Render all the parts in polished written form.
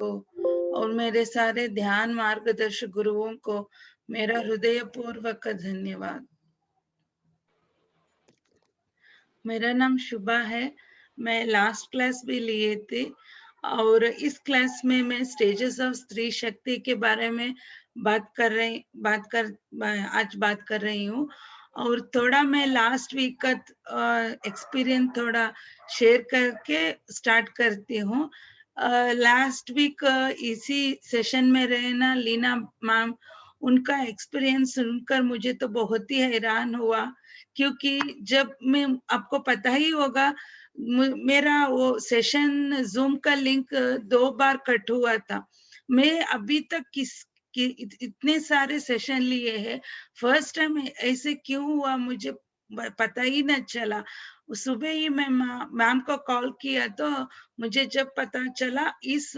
को और मेरे सारे ध्यान मार्गदर्शक गुरुओं को मेरा हृदयपूर्वक धन्यवाद। मेरा नाम शुभा है। मैं लास्ट क्लास भी लिए थे और इस क्लास में मैं स्टेजेस ऑफ स्त्री शक्ति के बारे में आज बात कर रही हूँ और थोड़ा मैं लास्ट वीक का एक्सपीरियंस थोड़ा शेयर करके स्टार्ट करती हूँ। लास्ट वीक इसी सेशन में रहना लीना मैम, उनका एक्सपीरियंस सुनकर मुझे तो बहुत ही हैरान हुआ, क्योंकि जब मैं आपको पता ही होगा मेरा वो सेशन जूम का लिंक 2 बार कट हुआ था। मैं अभी तक इतने सारे सेशन लिए हैं, फर्स्ट टाइम ऐसे क्यों हुआ मुझे पता ही न चला। सुबह ही मैं मैम को कॉल किया तो मुझे जब पता चला इस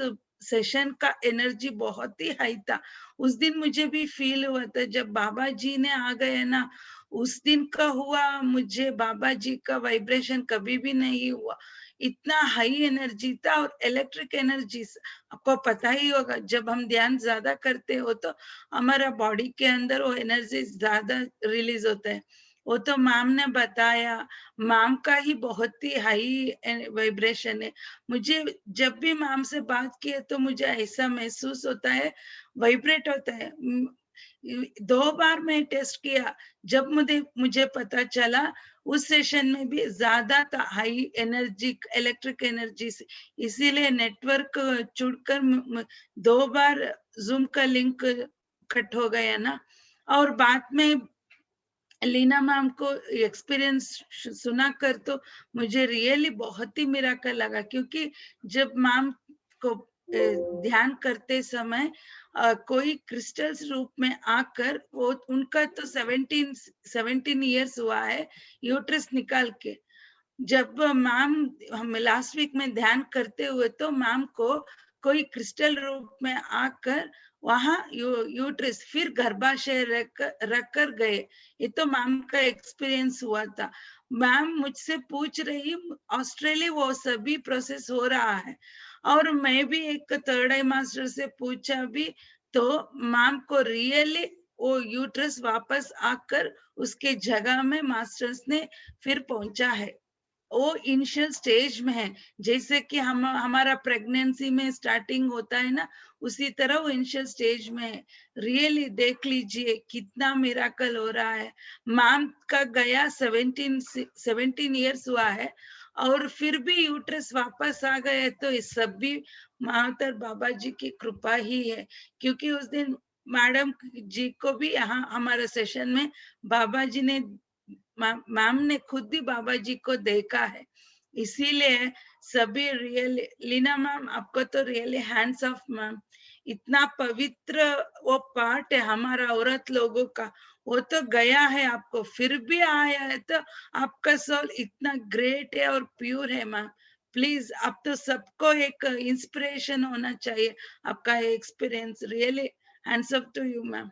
सेशन का एनर्जी बहुत ही हाई था। उस दिन मुझे भी फील हुआ था जब बाबा जी ने आ गए ना, उस दिन का हुआ मुझे बाबा जी का वाइब्रेशन कभी भी नहीं हुआ। इतना हाई एनर्जी था और इलेक्ट्रिक एनर्जी, आपको पता ही होगा जब हम ध्यान ज्यादा करते हो तो हमारा बॉडी के अंदर वो एनर्जी ज्यादा रिलीज होता है। वो तो मैम ने बताया, मैम का ही बहुत ही हाई वाइब्रेशन है। मुझे जब भी मैम से बात किए तो मुझे ऐसा महसूस होता है, वाइब्रेट होता है। 2 बार मैं टेस्ट किया, जब मुझे पता चला उस सेशन में भी ज्यादा था हाई एनर्जी इलेक्ट्रिक एनर्जी से, इसीलिए नेटवर्क जुड़कर 2 बार जूम का लिंक कट हो गया ना। और बाद में लीना मैम को एक्सपीरियंस सुना कर तो मुझे रियली बहुत ही मिराकल लगा, क्योंकि जब मैम को ध्यान करते समय कोई क्रिस्टल्स रूप में आकर वो उनका तो 17 इयर्स हुआ है यूट्रस निकाल के। जब मैम हम लास्ट वीक में ध्यान करते हुए तो मैम को कोई क्रिस्टल रूप में आकर वहां यूट्रस फिर गर्भाशय रख कर गए। ये तो मैम का एक्सपीरियंस हुआ था। मैम मुझसे पूछ रही ऑस्ट्रेलिया वो सभी प्रोसेस हो रहा है, और मैं भी एक थर्ड आई मास्टर से पूछा भी तो मैम को रियली वो यूट्रस वापस आकर उसके जगह में मास्टर्स ने फिर पहुंचा है। वो इनिशियल स्टेज में है, जैसे कि हम हमारा प्रेगनेंसी में स्टार्टिंग होता है ना, उसी तरह वो इनिशियल स्टेज में है। रियली देख लीजिए कितना मिराकल हो रहा है। मैम का गया 17 इयर्स हुआ है और फिर भी यूट्रस वापस आ गए, तो ये सब भी मातर बाबा जी की कृपा ही है। क्योंकि उस दिन मैडम जी को भी यहाँ हमारे सेशन में बाबा जी ने मैम ने खुद ही बाबा जी को देखा है, इसीलिए सभी रियल लीना मैम आपको तो रियली हैंड्स ऑफ मैम। इतना पवित्र वो पार्ट है हमारा औरत लोगों का, वो तो गया है आपको फिर भी आया है, तो आपका सोल इतना ग्रेट है और प्योर है मैम। प्लीज आप तो सबको एक इंस्पिरेशन होना चाहिए, आपका experience really hands off to you ma'am.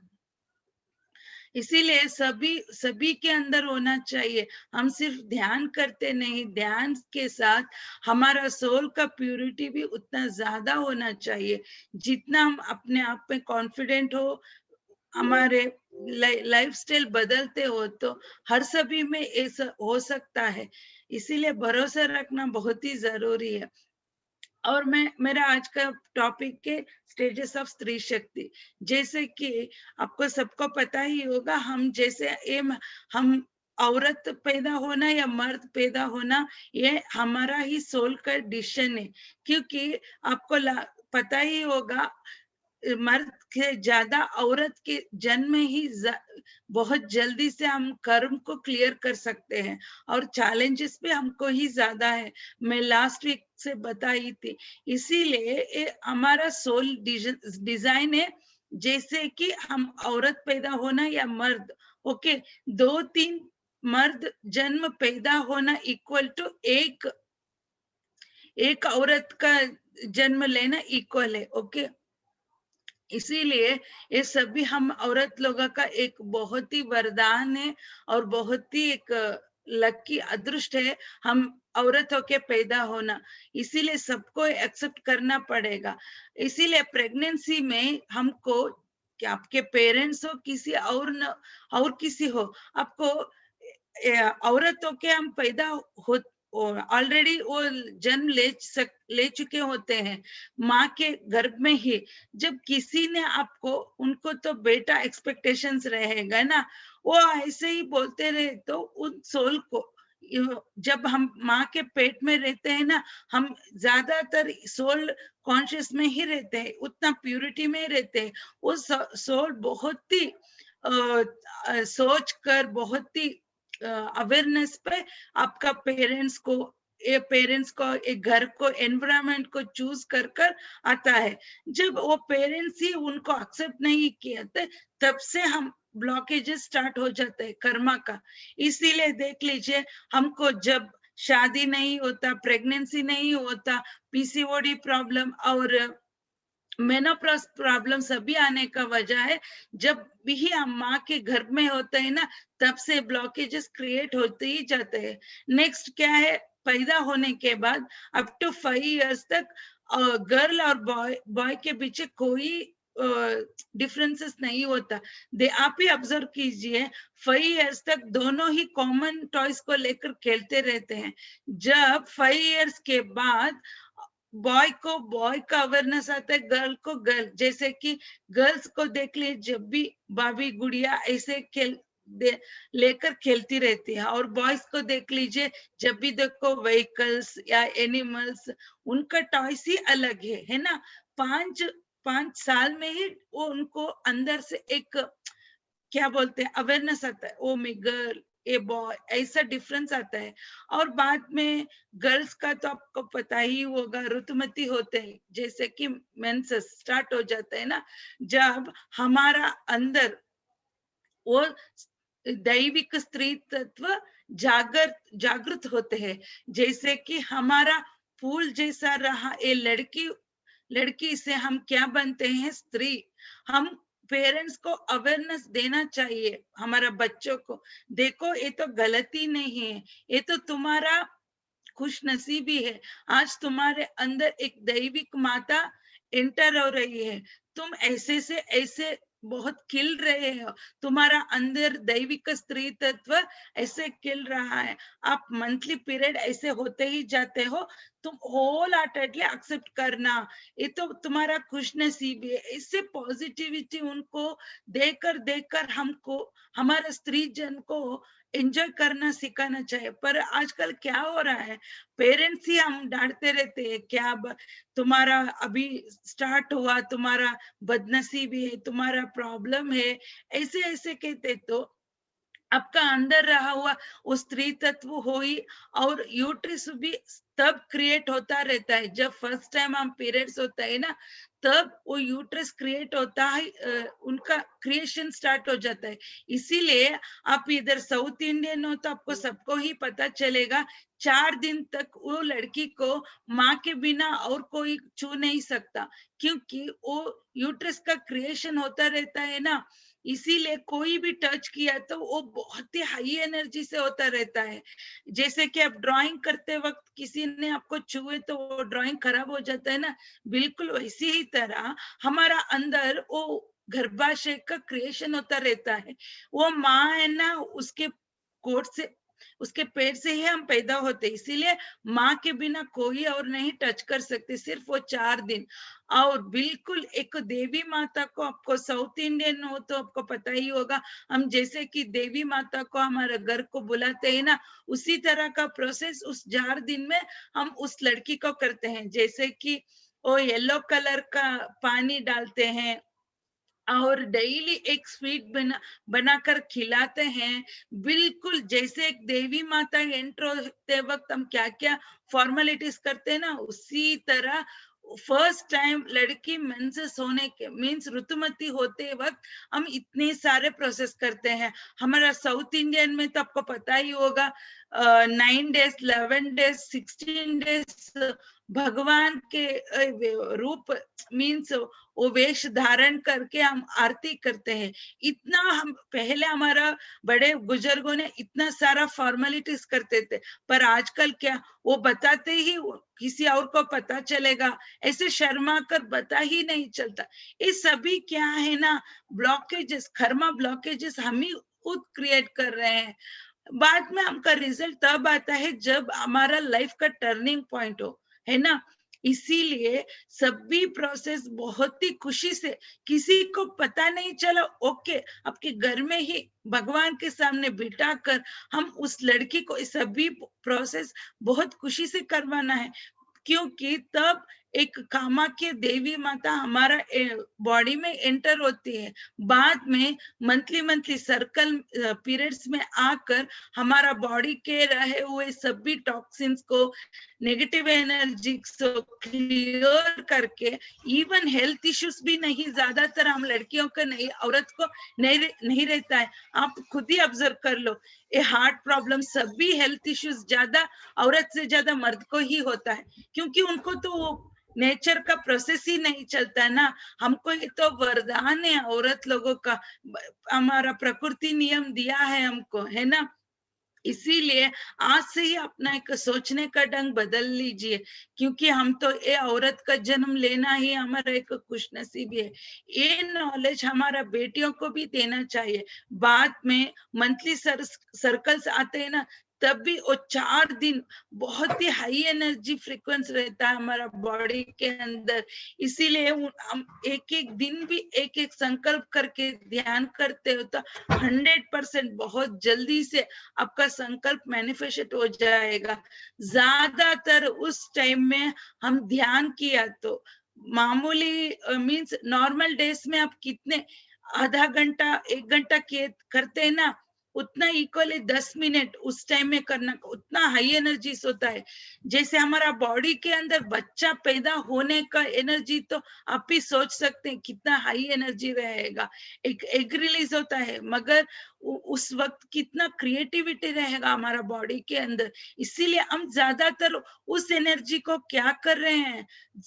इसीलिए सभी सभी के अंदर होना चाहिए। हम सिर्फ ध्यान करते नहीं, ध्यान के साथ हमारा सोल का प्यूरिटी भी उतना ज्यादा होना चाहिए। जितना हम अपने आप में कॉन्फिडेंट हो, हमारे लाइफस्टाइल बदलते हो तो हर सभी में ऐसा हो सकता है। इसीलिए भरोसा रखना बहुत ही जरूरी है। और मैं मेरा आज का टॉपिक है स्टेजेस ऑफ स्त्री शक्ति। जैसे कि आपको सबको पता ही होगा, हम जैसे हम औरत पैदा होना या मर्द पैदा होना, ये हमारा ही सोल का डिसीजन है। क्योंकि आपको पता ही होगा मर्द के ज्यादा औरत के जन्म ही बहुत जल्दी से हम कर्म को क्लियर कर सकते हैं और चैलेंजेस भी हमको ही ज्यादा है। मैं लास्ट वीक से बताई थी। इसीलिए ये हमारा सोल डिजाइन है, जैसे कि हम औरत पैदा होना या मर्द, ओके, 2-3 मर्द जन्म पैदा होना इक्वल टू एक औरत का जन्म लेना इक्वल है, ओके। इसीलिए ये सभी हम औरत लोगों का एक बहुत ही वरदान है और बहुत ही एक लकी अदृष्ट है। हम औरत होके पैदा होना, इसीलिए सबको एक्सेप्ट करना पड़ेगा। इसीलिए प्रेगनेंसी में हमको, कि आपके पेरेंट्स हो किसी और न और किसी हो, आपको औरत होके हम पैदा हो ऑलरेडी वो जन्म ले चुके होते हैं माँ के गर्भ में ही। जब किसी ने आपको, उनको तो बेटा एक्सपेक्टेशंस रहेगा ना, वो ऐसे ही बोलते रहे तो उन सोल को, जब हम माँ के पेट में रहते हैं ना, हम ज्यादातर सोल कॉन्शियस में ही रहते हैं, उतना प्यूरिटी में रहते हैं। वो सोल बहुत ही सोच कर, बहुत ही अवेयरनेस पे आपका पेरेंट्स को एक घर को, एनवायरनमेंट को चूज कर कर आता है। जब वो पेरेंट्स ही उनको एक्सेप्ट नहीं किए थे, तब से हम ब्लॉकेजेस स्टार्ट हो जाते हैं कर्मा का। इसीलिए देख लीजिए, हमको जब शादी नहीं होता, प्रेगनेंसी नहीं होता, पीसीओडी प्रॉब्लम और मेनोपॉज प्रॉब्लम सभी आने का वजह है, जब भी हम माँ के गर्भ में होते हैं ना, तब से ब्लॉकेजेस क्रिएट होते ही जाते हैं। नेक्स्ट क्या है, पैदा होने के बाद अप टू 5 इयर्स तक गर्ल और बॉय के बीच कोई डिफरेंसेस नहीं होता। आप ही ऑब्जर्व कीजिए, 5 इयर्स तक दोनों ही कॉमन टॉयज को लेकर खेलते रहते हैं। जब 5 इयर्स के बाद बॉय को बॉय का अवेयरनेस आता है, गर्ल को गर्ल, जैसे कि गर्ल्स को देख लीजिए, जब भी बाबी गुड़िया ऐसे लेकर खेलती रहती है, और बॉयज को देख लीजिए, जब भी देखो व्हीकल्स या एनिमल्स, उनका टॉयस ही अलग है ना। 5 साल में ही वो उनको अंदर से एक, क्या बोलते हैं, अवेयरनेस आता है, ओ मैं गर्ल, ए बॉय, ऐसा डिफरेंस आता है। और बाद में गर्ल्स का तो आपको पता ही होगा, ऋतुमती होते हैं, जैसे कि मेंसेस स्टार्ट हो जाता है ना, जब हमारा अंदर वो दैविक स्त्री तत्व जागृत होते हैं। जैसे कि हमारा फूल जैसा रहा ये लड़की से हम क्या बनते हैं, स्त्री। हम पेरेंट्स को अवेयरनेस देना चाहिए हमारा बच्चों को, देखो ये तो गलती नहीं है, ये तो तुम्हारा खुश नसीबी है, आज तुम्हारे अंदर एक दैविक माता एंटर हो रही है, तुम ऐसे से ऐसे बहुत खिल रहे हो, तुम्हारा अंदर दैविक स्त्री तत्व ऐसे खिल रहा है, आप मंथली पीरियड ऐसे होते ही जाते हो, तुम होल हार्टेडली एक्सेप्ट करना, ये तो तुम्हारा खुश नसीबी है। इससे पॉजिटिविटी उनको देकर हमको, हमारे स्त्री जन को एंजॉय करना सिखाना चाहिए। पर आजकल क्या हो रहा है, पेरेंट्स ही हम डांटते रहते हैं, क्या तुम्हारा अभी स्टार्ट हुआ, तुम्हारा बदनसीबी है, तुम्हारा प्रॉब्लम है, ऐसे ऐसे कहते, तो आपका अंदर रहा हुआ वो स्त्री तत्व हो ही, और यूट्रिस भी तब क्रिएट होता रहता है जब फर्स्ट टाइम हम पीरियड्स होता है ना, तब वो यूट्रस क्रिएट होता है, उनका क्रिएशन स्टार्ट हो जाता है। इसीलिए आप इधर साउथ इंडियन हो तो आपको सबको ही पता चलेगा, 4 दिन तक वो लड़की को माँ के बिना और कोई छू नहीं सकता, क्योंकि वो यूट्रस का क्रिएशन होता रहता है ना। इसीलिए कोई भी टच किया तो वो बहुत ही हाई एनर्जी से होता रहता है। जैसे कि आप ड्राइंग करते वक्त किसी ने आपको छुए तो वो ड्राइंग खराब हो जाता है ना, बिल्कुल वैसी ही तरह हमारा अंदर वो गर्भाशय का क्रिएशन होता रहता है। वो माँ है ना, उसके कोट से, उसके पेट से ही हम पैदा होते, इसीलिए माँ के बिना कोई और नहीं टच कर सकते, सिर्फ वो 4 दिन। और बिल्कुल एक देवी माता को, आपको साउथ इंडियन हो तो आपको पता ही होगा, हम जैसे कि देवी माता को हमारे घर को बुलाते हैं ना, उसी तरह का प्रोसेस उस 4 दिन में हम उस लड़की को करते हैं। जैसे कि वो येलो कलर का पानी डालते हैं, और डेली एक स्वीट बनाकर खिलाते हैं, बिल्कुल जैसे एक देवी माता एंटर होते वक्त हम क्या क्या फॉर्मेलिटीज करते हैं ना, उसी तरह फर्स्ट टाइम लड़की मेंसेस होने के मीन्स ऋतुमती होते वक्त हम इतने सारे प्रोसेस करते हैं। हमारा साउथ इंडियन में तो आपको पता ही होगा, 9 days, 11 days, 16 days भगवान के रूप मीन्स वो वेश धारण करके हम आरती करते हैं। इतना हम पहले हमारा बड़े बुजुर्गों ने इतना सारा फॉर्मेलिटीज करते थे, पर आजकल क्या वो बताते ही किसी और को पता चलेगा, ऐसे शर्मा कर बता ही नहीं चलता। ये सभी क्या है ना, ब्लॉकेजेस, कर्मा ब्लॉकेजेस हम ही खुद क्रिएट कर रहे हैं। बाद में हमका रिजल्ट तब आता है जब हमारा लाइफ का टर्निंग पॉइंट हो, है ना। इसीलिए सभी प्रोसेस बहुत ही खुशी से, किसी को पता नहीं चला, ओके, आपके घर में ही भगवान के सामने बिठा कर हम उस लड़की को सभी प्रोसेस बहुत खुशी से करवाना है। क्योंकि तब एक कामाख्या देवी माता हमारा बॉडी में एंटर होती है। बाद में मंथली सर्कल पीरियड्स में आकर हमारा बॉडी के रहे हुए सभी टॉक्सिन्स को, नेगेटिव एनर्जी को क्लियर करके, इवन हेल्थ इश्यूज भी नहीं, ज्यादातर हम लड़कियों का नहीं, औरत को नहीं रहता है। आप खुद ही ऑब्जर्व कर लो, ये हार्ट प्रॉब्लम, सभी हेल्थ इश्यूज ज्यादा औरत से ज्यादा मर्द को ही होता है, क्योंकि उनको तो वो नेचर का प्रोसेस ही नहीं चलता है ना। हमको ये तो वरदान है औरत लोगों का, हमारा प्रकृति नियम दिया है हमको, है ना। इसीलिए आज से ही अपना एक सोचने का ढंग बदल लीजिए, क्योंकि हम तो ये औरत का जन्म लेना ही हमारा एक खुशनसीबी है। ये नॉलेज हमारा बेटियों को भी देना चाहिए। बाद में मंथली सर्कल्स आते हैं ना, तब भी वो 4 दिन बहुत ही हाई एनर्जी फ्रीक्वेंस रहता है हमारा बॉडी के अंदर। इसीलिए हम एक एक दिन भी एक एक संकल्प करके ध्यान करते हो तो 100% बहुत जल्दी से आपका संकल्प मैनिफेस्ट हो जाएगा। ज्यादातर उस टाइम में हम ध्यान किया तो मामूली मीन्स नॉर्मल डेज में आप कितने आधा घंटा 1 घंटा करते हैं ना, उतना इक्वली 10 मिनट उस टाइम में करना, उतना हाई एनर्जी होता है। जैसे हमारा बॉडी के अंदर बच्चा पैदा होने का एनर्जी, तो आप भी सोच सकते हैं कितना हाई एनर्जी रहेगा। एक एग रिलीज होता है, मगर उस वक्त कितना क्रिएटिविटी रहेगा हमारा बॉडी के अंदर। इसीलिए हम ज्यादातर उस एनर्जी को क्या कर रहे हैं,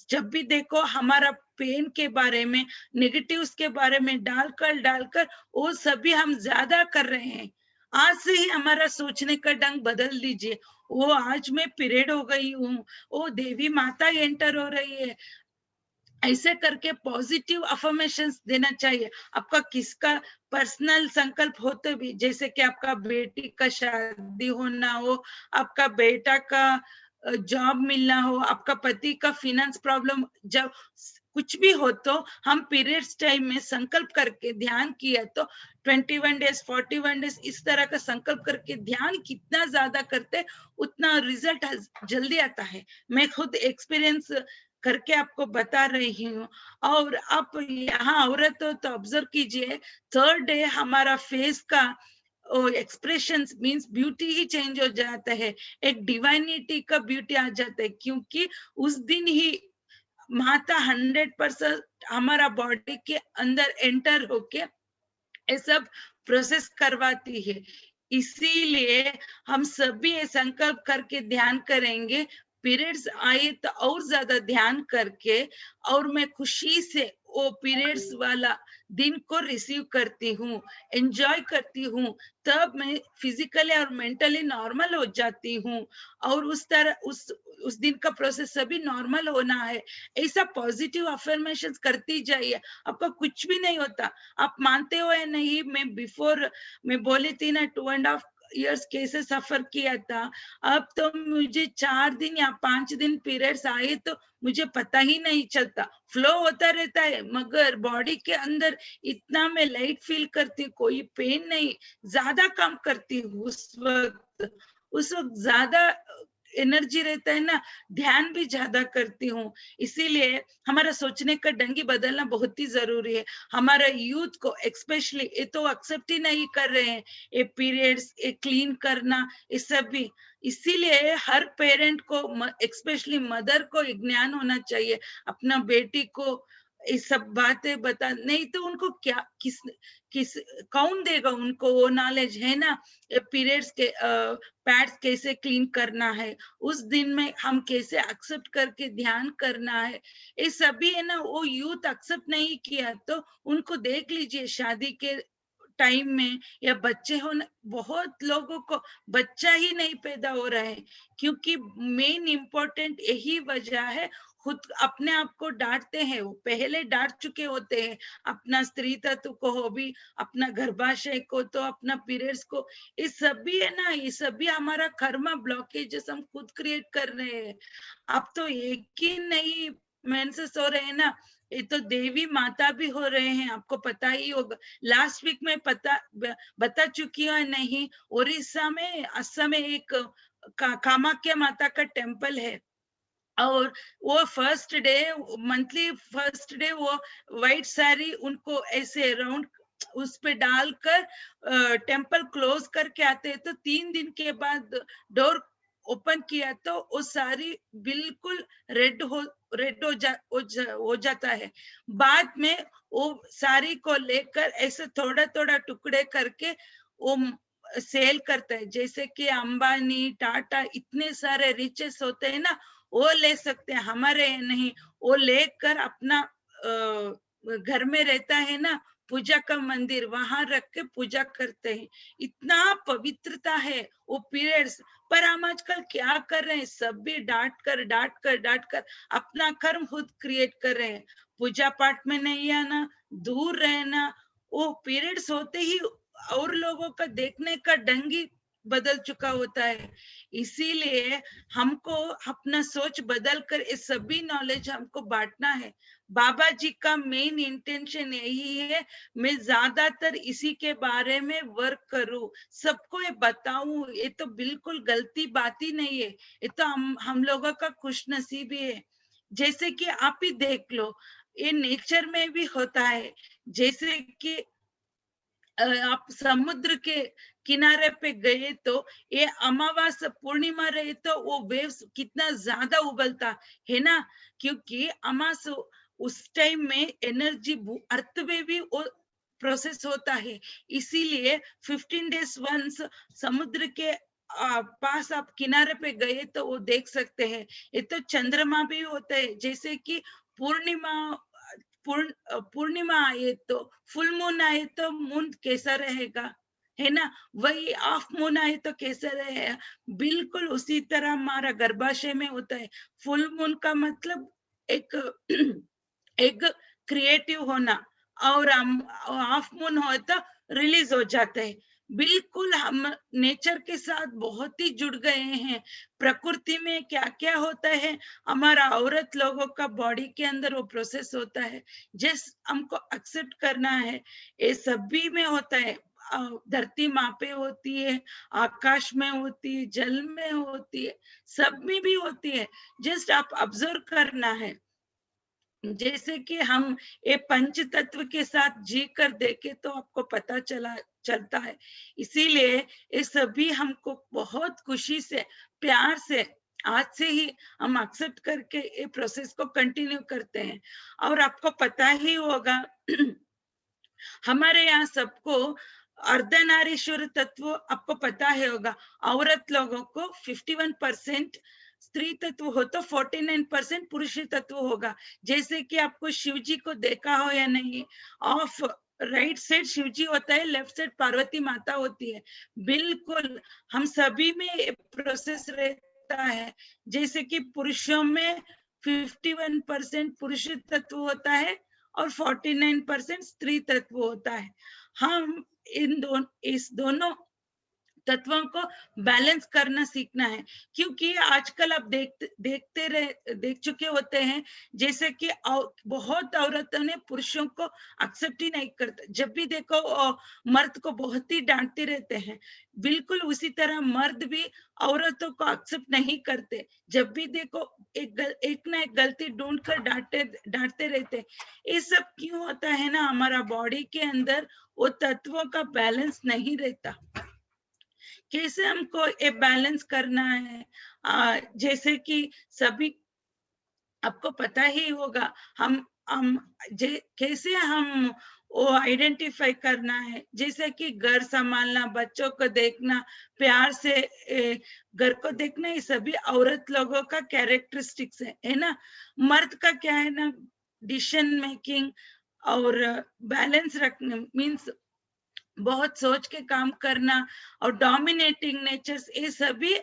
जब भी देखो हमारा पेन के बारे में, नेगेटिव्स के बारे में डालकर वो सभी हम ज्यादा कर रहे हैं। आज से ही हमारा सोचने का ढंग बदल लीजिए। वो आज मैं पीरियड हो गई हूँ, वो देवी माता एंटर हो रही है, ऐसे करके पॉजिटिव अफर्मेशंस देना चाहिए। आपका किसका पर्सनल संकल्प होते भी, जैसे कि आपका बेटी का शादी होना हो, आपका बेटा का जॉब मिलना हो, आपका पति का फिनेंस प्रॉब्लम, जब कुछ भी हो तो हम पीरियड्स टाइम में संकल्प करके ध्यान किया तो 21 डेज 41 डेज इस तरह का संकल्प करके ध्यान कितना ज्यादा करते, उतना रिजल्ट जल्दी आता है। मैं खुद एक्सपीरियंस करके आपको बता रही हूँ। और आप यहाँ औरत हो तो ऑब्जर्व कीजिए, 3rd डे हमारा फेस का एक्सप्रेशंस मींस ब्यूटी ही चेंज हो जाता है, एक डिवाइनिटी का ब्यूटी आ जाता है, क्योंकि उस दिन ही माता 100% हमारा बॉडी के अंदर एंटर होके ये सब प्रोसेस करवाती है। इसीलिए हम सभी ये संकल्प करके ध्यान करेंगे, पीरियड्स आए तो और ज्यादा ध्यान करके, और मैं खुशी से वो पीरियड्स वाला दिन को रिसीव करती हूँ, एंजॉय करती हूँ, तब मैं फिजिकली और मेंटली नॉर्मल हो जाती हूँ। और उस तरह उस दिन का प्रोसेस सभी नॉर्मल होना है, ऐसा पॉजिटिव अफर्मेशंस करती जाइए, आपका कुछ भी नहीं होता। आप मानते हो या नहीं, मैं बोली थी ना 2.5 years कैसे सफर किया था। अब तो मुझे 4 दिन या 5 दिन पीरियड्स आए तो मुझे पता ही नहीं चलता, फ्लो होता रहता है, मगर बॉडी के अंदर इतना मैं लाइट फील करती हूँ, कोई पेन नहीं, ज्यादा काम करती हूँ उस वक्त ज्यादा एनर्जी रहता है ना, ध्यान भी ज्यादा करती हूँ। इसीलिए हमारा सोचने का ढंग ही बदलना बहुत ही जरूरी है। हमारा यूथ को एक्सपेशली ये तो एक्सेप्ट ही नहीं कर रहे हैं, ये पीरियड्स, ये क्लीन करना, ये सब भी। इसीलिए हर पेरेंट को, एक्सपेशली मदर को ज्ञान होना चाहिए, अपना बेटी को ये सब बातें बता, नहीं तो उनको क्या किस कौन देगा उनको वो नॉलेज, है ना? पीरियड्स के पैड्स कैसे क्लीन करना है, उस दिन में हम कैसे एक्सेप्ट करके ध्यान करना है, ये सभी है ना, वो यूथ एक्सेप्ट नहीं किया तो उनको देख लीजिए शादी के टाइम में या बच्चे हो, बहुत लोगों को बच्चा ही नहीं पैदा हो रहा है, क्योंकि मेन इम्पोर्टेंट यही वजह है, खुद अपने आप को डांटते हैं, वो पहले डांट चुके होते हैं, अपना स्त्री तत्व को हो भी, अपना गर्भाशय को, तो अपना पीरियड्स को, ये सब भी है ना, ये सब भी हमारा कर्मा ब्लॉकेजेस हम खुद क्रिएट कर रहे हैं। अब तो एक ही नहीं मेंसेस हो रहे हैं ना, ये तो देवी माता भी हो रहे हैं, आपको पता ही होगा। लास्ट वीक में बता चुकी हूँ नहीं, उड़ीसा में असम में एक कामाख्या माता का टेम्पल है, और वो first day, monthly first day, वो व्हाइट साड़ी उनको ऐसे राउंड उस पे डालकर टेम्पल क्लोज करके आते हैं, तो 3 दिन के बाद डोर ओपन किया तो वो सारी बिल्कुल रेड हो जाता है। बाद में वो साड़ी को लेकर ऐसे थोड़ा थोड़ा टुकड़े करके वो सेल करता है, जैसे कि अंबानी, टाटा, इतने सारे रिचेस होते हैं ना, वो ले सकते हैं, हमारे नहीं, वो लेकर अपना घर में रहता है ना, पूजा का मंदिर, वहां रख के पूजा करते हैं, इतना पवित्रता है वो पीरियड्स। पर हम आजकल क्या कर रहे हैं, सब भी डांट कर अपना कर्म खुद क्रिएट कर रहे हैं, पूजा पाठ में नहीं आना, दूर रहना, वो पीरियड्स होते ही और लोगों का देखने का ढंग ही बदल चुका होता है। इसीलिए हमको अपना सोच बदल कर ये सभी नॉलेज हमको बांटना है। बाबा जी का मेन इंटेंशन यही है, मैं ज्यादातर इसी के बारे में वर्क करूं, सबको ये बताऊं, ये तो बिल्कुल गलती बात ही नहीं है, ये तो हम लोगों का खुश नसीबी है। जैसे कि आप ही देख लो, ये नेचर में भी होता है, जैसे कि आप समुद्र के किनारे पे गए तो ये अमावस पूर्णिमा रहे तो वो वेव्स कितना ज्यादा उबलता है ना, क्योंकि अमावस उस टाइम में एनर्जी अर्थ में भी वो प्रोसेस होता है, इसीलिए 15 डेज वंस समुद्र के पास आप किनारे पे गए तो वो देख सकते हैं। ये तो चंद्रमा भी होता है, जैसे कि पूर्णिमा पूर्णिमा आए तो, फुल मून आए तो मून कैसा रहेगा, है ना? वही ऑफ मून आए तो कैसा रहेगा, बिल्कुल उसी तरह हमारा गर्भाशय में होता है। फुल मून का मतलब एक एक क्रिएटिव होना, और हम ऑफ मून हो तो रिलीज हो जाते हैं। बिल्कुल हम नेचर के साथ बहुत ही जुड़ गए हैं। प्रकृति में क्या क्या होता है, हमारा औरत लोगों का बॉडी के अंदर वो प्रोसेस होता है, जिस हमको एक्सेप्ट करना है, ये सभी में होता है। धरती माँ पे होती है, आकाश में होती है, जल में होती है, सब में भी होती है, जस्ट आप ऑब्जर्व करना है। जैसे कि हम ये पंच तत्व के साथ जी कर देखे तो आपको पता चलता है। इसीलिए ये सभी हमको बहुत खुशी से, प्यार से, आज से ही हम एक्सेप्ट करके ये प्रोसेस को कंटिन्यू करते हैं। और आपको पता ही होगा हमारे यहाँ सबको अर्धनारीश्वर तत्व आपको पता ही होगा, औरत लोगों को 51% स्त्री तत्व हो तो 49% पुरुष तत्व होगा। जैसे कि आपको शिव जी को देखा हो या नहीं, ऑफ राइट साइड शिव जी होता है, लेफ्ट साइड पार्वती माता होती है, बिल्कुल हम सभी में प्रोसेस रहता है। जैसे कि पुरुषों में 51% पुरुष तत्व होता है और 49% स्त्री तत्व होता है। हम इस दोनों तत्वों को बैलेंस करना सीखना है, क्योंकि आजकल आप देख चुके होते हैं, जैसे कि बहुत औरतों ने पुरुषों को एक्सेप्ट ही नहीं करते, जब भी देखो मर्द को बहुत ही डांटते रहते हैं, बिल्कुल उसी तरह मर्द भी औरतों को एक्सेप्ट नहीं करते, जब भी देखो एक ना एक गलती ढूंढ कर डांटते रहते। ये सब क्यों होता है ना, हमारा बॉडी के अंदर वो तत्वों का बैलेंस नहीं रहता। कैसे हमको ये बैलेंस करना है, जैसे कि सभी आपको पता ही होगा, हम कैसे हम वो आइडेंटिफाई करना है, जैसे कि घर संभालना, बच्चों को देखना, प्यार से घर को देखना, ये सभी औरत लोगों का कैरेक्टरिस्टिक्स है ना। मर्द का क्या है ना, डिसीजन मेकिंग और बैलेंस रखना, मीन्स बहुत सोच के काम करना और डोमिनेटिंग नेचर्स, ये सभी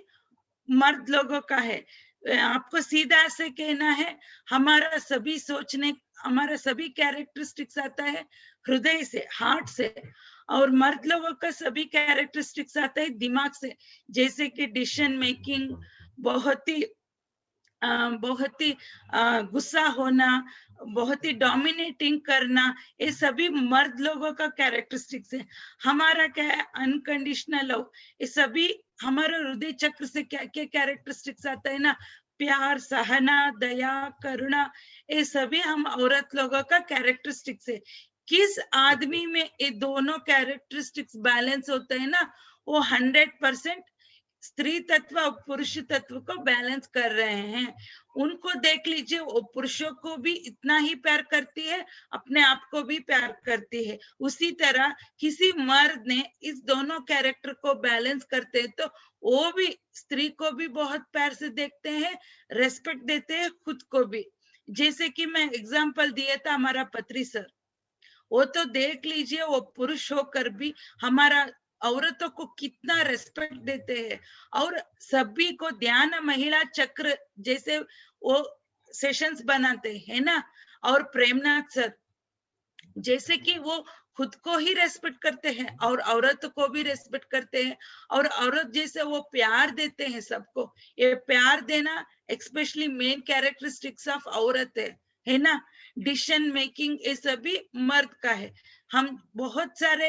मर्द लोगों का है। आपको सीधा से कहना है, हमारा सभी सोचने, हमारा सभी कैरेक्टरिस्टिक्स आता है हृदय से, हार्ट से, और मर्द लोगों का सभी कैरेक्टरिस्टिक्स आता है दिमाग से, जैसे कि डिसीजन मेकिंग, बहुत ही गुस्सा होना, बहुत ही डोमिनेटिंग करना, ये सभी मर्द लोगों का कैरेक्टरिस्टिक्स है। हमारा क्या है, अनकंडीशनल लव, ये सभी हमारा हृदय चक्र से क्या क्या कैरेक्टरिस्टिक्स आता है ना, प्यार, सहना, दया, करुणा, ये सभी हम औरत लोगों का कैरेक्टरिस्टिक्स है। किस आदमी में ये दोनों कैरेक्टरिस्टिक्स बैलेंस होते हैं ना, वो 100% स्त्री तत्व और पुरुष तत्व को बैलेंस कर रहे हैं। उनको देख लीजिए, वो पुरुषों को भी इतना ही प्यार करती है, अपने आप को भी प्यार करती है। उसी तरह किसी मर्द ने इस दोनों कैरेक्टर को बैलेंस करते हैं, तो वो भी स्त्री को भी बहुत प्यार से देखते हैं, रेस्पेक्ट देते हैं, खुद को भी। जैसे कि मैं एग्जांपल दिया था हमारा पत्री सर, वो तो देख लीजिए, वो पुरुष होकर भी हमारा औरतों को कितना रेस्पेक्ट देते हैं, और सभी को ध्यान महिला चक्र जैसे वो सेशंस बनाते हैं ना। और प्रेमनाथ सर जैसे कि वो खुद को ही रेस्पेक्ट करते हैं और औरत को भी रेस्पेक्ट करते हैं, और औरत जैसे वो प्यार देते हैं सबको। ये प्यार देना स्पेशली मेन कैरेक्टरिस्टिक्स ऑफ औरत है ना। डिसीजन मेकिंग ये सभी मर्द का है। हम बहुत सारे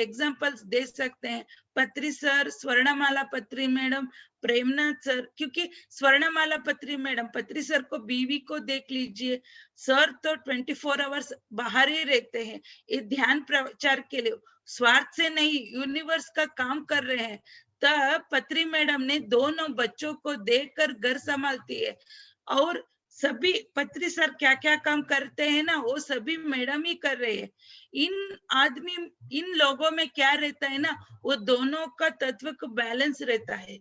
एग्जांपल्स दे सकते हैं, पत्री सर, स्वर्णमाला पत्री मैडम, प्रेमनाथ सर, क्योंकि स्वर्णमाला पत्री मैडम, पत्री सर को बीवी को देख लीजिए, सर तो 24 आवर्स बाहर ही रहते हैं, ये ध्यान प्रचार के लिए, स्वार्थ से नहीं, यूनिवर्स का काम कर रहे हैं। तब पत्री मैडम ने दोनों बच्चों को देखकर घर संभालती है, और सभी पत्री सर क्या क्या काम करते हैं ना, वो सभी मैडम ही कर रहे हैं। इन लोगों में क्या रहता है ना, वो दोनों का तत्व को बैलेंस रहता है,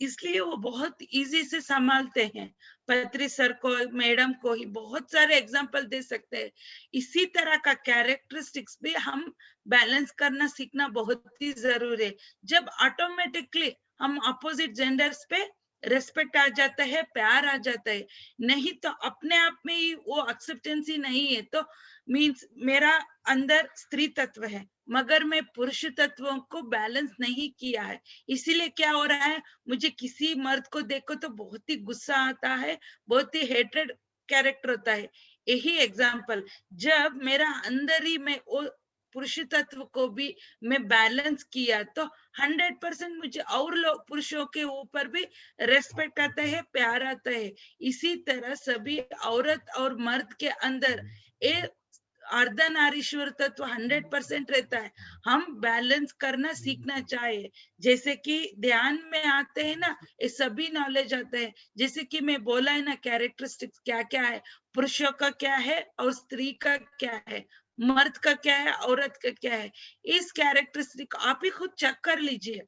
इसलिए वो बहुत इजी से संभालते हैं। पत्री सर को, मैडम को ही बहुत सारे एग्जांपल दे सकते हैं। इसी तरह का कैरेक्टरिस्टिक्स भी हम बैलेंस करना सीखना बहुत ही जरूरी है। जब ऑटोमेटिकली हम अपोजिट जेंडर्स पे रेस्पेक्ट आ जाता है, प्यार आ जाता है। नहीं तो अपने आप में ही वो एक्सेप्टेंस ही नहीं है, तो मीन्स मेरा अंदर स्त्री तत्व है मगर मैं पुरुष तत्वों को बैलेंस नहीं किया है। इसीलिए क्या हो रहा है, मुझे किसी मर्द को देखो तो बहुत ही गुस्सा आता है, बहुत ही हेटेड कैरेक्टर होता है। यही एग्जांपल, जब मेरा अंदर ही मैं वो पुरुष तत्व को भी मैं बैलेंस किया, तो 100% मुझे और लोग पुरुषों के ऊपर भी रेस्पेक्ट आता है, प्यार आता है। इसी तरह सभी औरत और मर्द के अंदर ये अर्धनारीश्वर तत्व 100% रहता है। हम बैलेंस करना सीखना चाहिए। जैसे कि ध्यान में आते हैं ना, ये सभी नॉलेज आता है। जैसे कि मैं बोला है ना, कैरेक्टरिस्टिक्स क्या क्या है, पुरुषों का क्या है और स्त्री का क्या है, मर्द का क्या है, औरत का क्या है। इस कैरेक्टरिस्टिक आप ही खुद चेक कर लीजिए।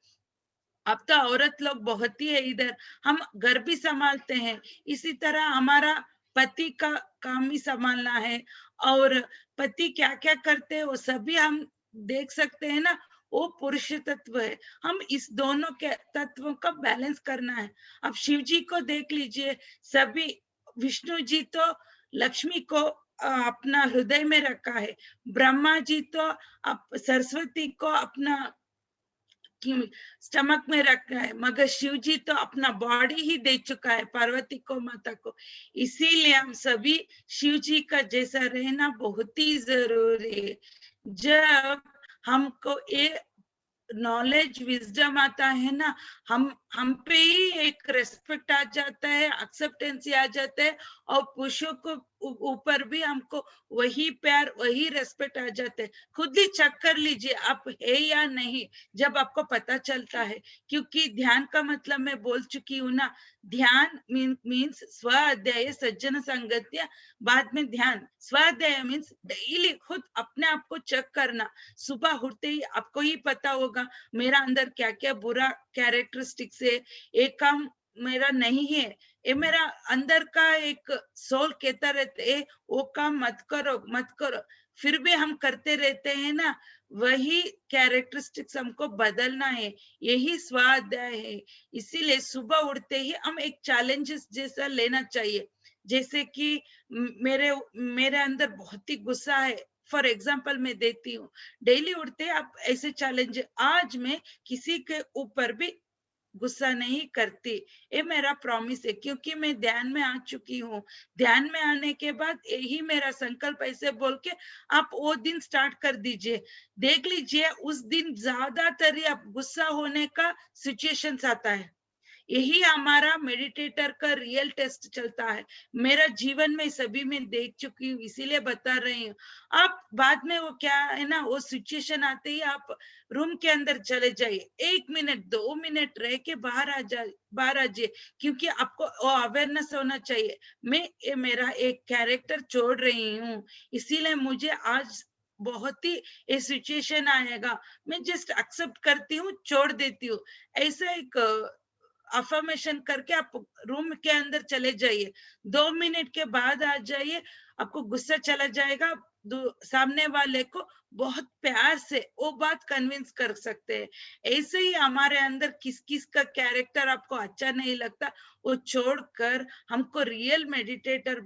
अब तो औरत लोग बहुत ही है इधर, हम घर भी संभालते हैं, इसी तरह हमारा पति का काम भी संभालना है, और पति क्या क्या करते हैं वो सभी हम देख सकते हैं ना, वो पुरुष तत्व है। हम इस दोनों के तत्वों का बैलेंस करना है। अब शिव जी को देख लीजिए, सभी, विष्णु जी तो लक्ष्मी को अपना हृदय में रखा है, ब्रह्मा जी तो सरस्वती को अपना स्टमक में रखा है, मगर शिव जी तो अपना बॉडी ही दे चुका है पार्वती को, माता को। इसीलिए हम सभी शिव जी का जैसा रहना बहुत ही जरूरी है। जब हमको ये नॉलेज, विजडम आता है ना, हम पे ही एक रेस्पेक्ट आ जाता है, एक्सेप्टेंसी आ जाता है, और पुरुषों को ऊपर भी हमको वही प्यार वही रेस्पेक्ट आ जाते हैं। खुद ही चेक कर लीजिए आप है या नहीं, जब आपको पता चलता है। क्योंकि ध्यान का मतलब मैं बोल चुकी हूँ ना, ध्यान मीन्स स्व अध्याय सज्जन संगत्य, बाद में ध्यान। स्व अध्याय मीन्स डेली खुद अपने आप को चेक करना। सुबह उठते ही आपको ही पता होगा मेरा अंदर क्या क्या बुरा कैरेक्टरिस्टिक्स है, एक काम मेरा नहीं है, ये मेरा अंदर का एक सोल कहता रहते है वो काम मत करो मत करो, फिर भी हम करते रहते हैं ना। वही कैरेक्टरिस्टिक्स हमको बदलना है, यही स्वाध्याय है। इसीलिए सुबह उठते ही हम एक चैलेंजेस जैसा लेना चाहिए। जैसे कि मेरे मेरे अंदर बहुत ही गुस्सा है, फॉर एग्जाम्पल मैं देती हूँ। डेली उठते आप ऐसे चैलेंज, आज मैं किसी के ऊपर भी गुस्सा नहीं करती, ये मेरा प्रॉमिस है। क्योंकि मैं ध्यान में आ चुकी हूँ। ध्यान में आने के बाद यही मेरा संकल्प ऐसे बोल के आप वो दिन स्टार्ट कर दीजिए। देख लीजिए उस दिन ज्यादातर ही आप गुस्सा होने का सिचुएशंस आता है। यही हमारा मेडिटेटर का रियल टेस्ट चलता है। मेरा जीवन में सभी में देख चुकी हूँ, इसीलिए बता रही हूँ। आप बाद में वो क्या है ना, वो सिचुएशन आते ही आप रूम के अंदर चले जाइए, 1 मिनट 2 मिनट रह के बाहर आ जाइए। क्योंकि आपको वो अवेयरनेस होना चाहिए, मैं ये मेरा एक कैरेक्टर छोड़ रही हूँ, इसीलिए मुझे आज बहुत ही ये सिचुएशन आएगा, मैं जस्ट एक्सेप्ट करती हूँ, छोड़ देती हूँ। ऐसा एक अफर्मेशन करके आप रूम के अंदर चले जाइए, 2 मिनट के बाद आ जाइए, आपको गुस्सा चला जाएगा। सामने वाले को बहुत प्यार से वो बात कन्विंस कर सकते हैं। ऐसे ही हमारे अंदर किस किस का कैरेक्टर आपको अच्छा नहीं लगता, वो छोड़कर हमको रियल मेडिटेटर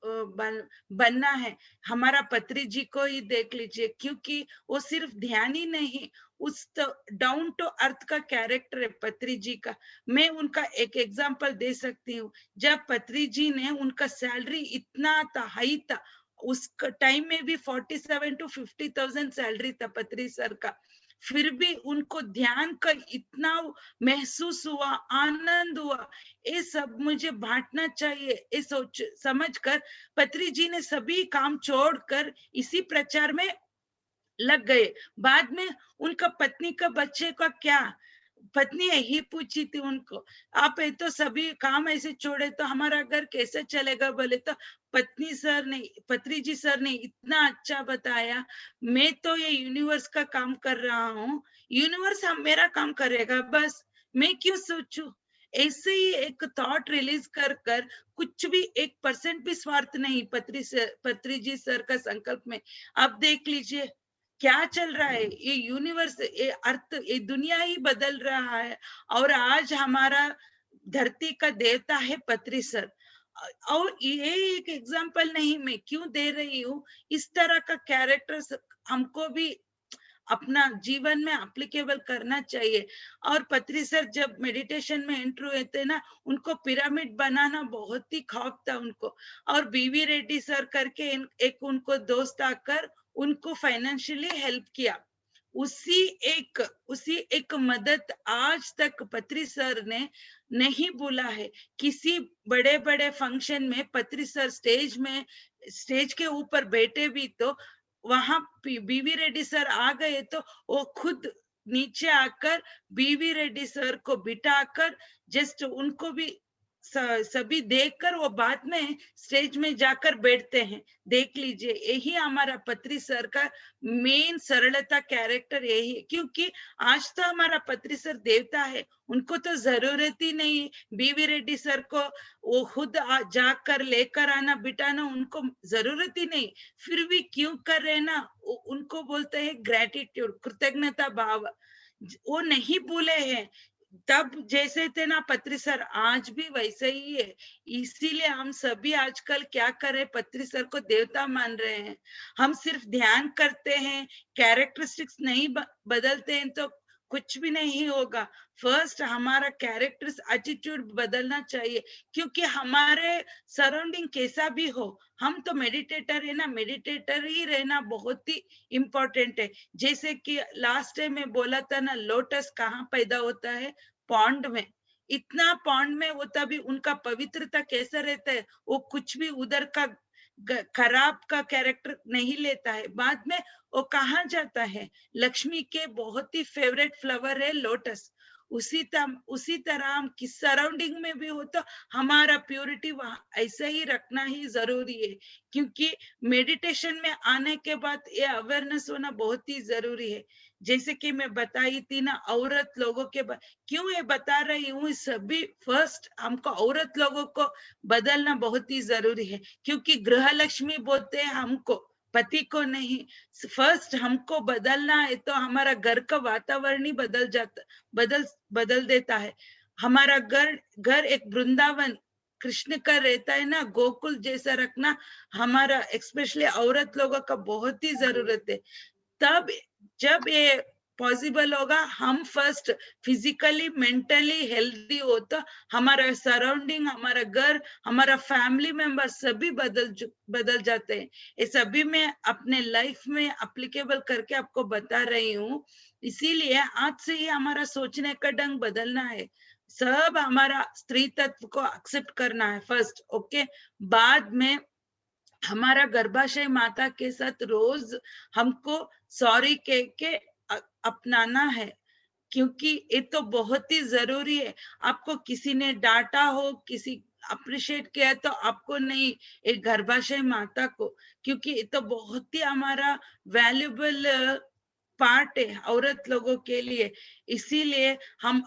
बनना है। हमारा पत्री जी को ही देख लीजिए, क्योंकि वो सिर्फ ध्यान ही नहीं, उस डाउन टू अर्थ का कैरेक्टर है पत्री जी का। मैं उनका एक एग्जांपल दे सकती हूँ। जब पत्री जी ने, उनका सैलरी इतना था, हाई था, उस टाइम में भी 47 to 50,000 सैलरी था पत्री सर का। फिर भी उनको ध्यान का इतना महसूस हुआ, आनंद हुआ, ये सब मुझे बांटना चाहिए, ये सोच समझ कर पत्री जी ने सभी काम छोड़कर इसी प्रचार में लग गए। बाद में उनका पत्नी का बच्चे का क्या, पत्नी यही पूछी थी उनको, आप ये तो सभी काम ऐसे छोड़े तो हमारा घर कैसे चलेगा? बोले तो पत्री जी सर ने इतना अच्छा बताया, मैं तो ये यूनिवर्स का काम कर रहा हूँ, यूनिवर्स हम मेरा काम करेगा, बस मैं क्यों सोचूं? ऐसे ही एक थॉट रिलीज कर कर, कुछ भी 1% भी स्वार्थ नहीं पत्री जी सर का संकल्प में। अब देख लीजिए क्या चल रहा है, ये यूनिवर्स, ये अर्थ, ये दुनिया ही बदल रहा है। और आज हमारा धरती का देवता है पत्री सर। और ये एक एग्जांपल नहीं मैं क्यों दे रही हूँ, इस तरह का कैरेक्टर्स हमको भी अपना जीवन में एप्लीकेबल करना चाहिए। और पत्री सर जब मेडिटेशन में एंटर हुए थे ना, उनको पिरामिड बनाना बहुत ही खौफ था उनको। और बीवी रेड्डी सर करके एक उनको दोस्त आकर उनको फाइनेंशियली हेल्प किया। उसी उसी एक मदद आज तक पत्री सर ने नहीं भूला है। किसी बड़े बड़े फंक्शन में पत्री सर स्टेज के ऊपर बैठे भी तो वहां बीवी रेड्डी सर आ गए तो वो खुद नीचे आकर बीवी रेड्डी सर को बिठाकर जस्ट उनको भी सभी देखकर वो बाद में स्टेज में जाकर बैठते हैं। देख लीजिए यही हमारा पत्री सर का मेन सरलता कैरेक्टर यही है। क्योंकि आज तो हमारा पत्री सर देवता है, उनको तो जरूरत ही नहीं बीवी रेड्डी सर को वो खुद जाकर लेकर आना बिठाना, उनको जरूरत ही नहीं। फिर भी क्यों कर रहे ना, उनको बोलते हैं ग्रेटिट्यूड, कृतज्ञता भाव, वो नहीं भूले हैं। तब जैसे थे ना पत्री सर, आज भी वैसे ही है। इसीलिए हम सभी आजकल क्या करें, पत्री सर को देवता मान रहे हैं। हम सिर्फ ध्यान करते हैं, कैरेक्टरिस्टिक्स नहीं बदलते हैं तो कुछ भी नहीं होगा। फर्स्ट हमारा कैरेक्टर्स एटीट्यूड बदलना चाहिए। क्योंकि हमारे सराउंडिंग कैसा भी हो, हम तो मेडिटेटर है ना, मेडिटेटर ही रहना बहुत ही इम्पोर्टेंट है। जैसे कि लास्ट टाइम में बोला था ना, लोटस कहाँ पैदा होता है? पॉन्ड में। इतना पॉन्ड में वो तभी उनका पवित्रता कैसा रहता है, वो कुछ भी उधर का खराब का कैरेक्टर नहीं लेता है। बाद में वो कहाँ जाता है, लक्ष्मी के बहुत ही फेवरेट फ्लावर है लोटस। उसी तरह हम किस सराउंडिंग में भी हो तो हमारा प्योरिटी वहां ऐसा ही रखना ही जरूरी है, क्योंकि मेडिटेशन में आने के बाद ये अवेयरनेस होना बहुत ही जरूरी है। जैसे कि मैं बताई थी ना, औरत लोगों के क्यों ये बता रही हूँ, सभी फर्स्ट हमको औरत लोगों को बदलना बहुत ही जरूरी है, क्योंकि गृह लक्ष्मी बोलते हैं हमको, पति को नहीं। फर्स्ट हमको बदलना है तो हमारा घर का वातावरण ही बदल बदल देता है। हमारा घर घर एक वृंदावन कृष्ण का रहता है ना, गोकुल जैसा रखना हमारा स्पेशली औरत लोगों का बहुत ही जरूरत है। तब जब ये पॉसिबल होगा, हम फर्स्ट फिजिकली मेंटली हेल्दी हो तो हमारा सराउंडिंग, हमारा घर, हमारा फैमिली मेंबर सभी बदल जाते हैं। ये सभी मैं अपने लाइफ में एप्लीकेबल करके आपको बता रही हूँ। इसीलिए आज से ही हमारा सोचने का ढंग बदलना है। सब हमारा स्त्री तत्व को एक्सेप्ट करना है फर्स्ट, ओके। बाद में हमारा गर्भाशय माता के साथ रोज हमको सॉरी कह के अपनाना है, क्योंकि ये तो बहुत ही जरूरी है। आपको किसी ने डांटा हो, किसी अप्रिशिएट किया तो आपको नहीं, एक गर्भाशय माता को, क्योंकि ये तो बहुत ही हमारा वैल्यूबल पार्ट है औरत लोगों के लिए। इसीलिए हम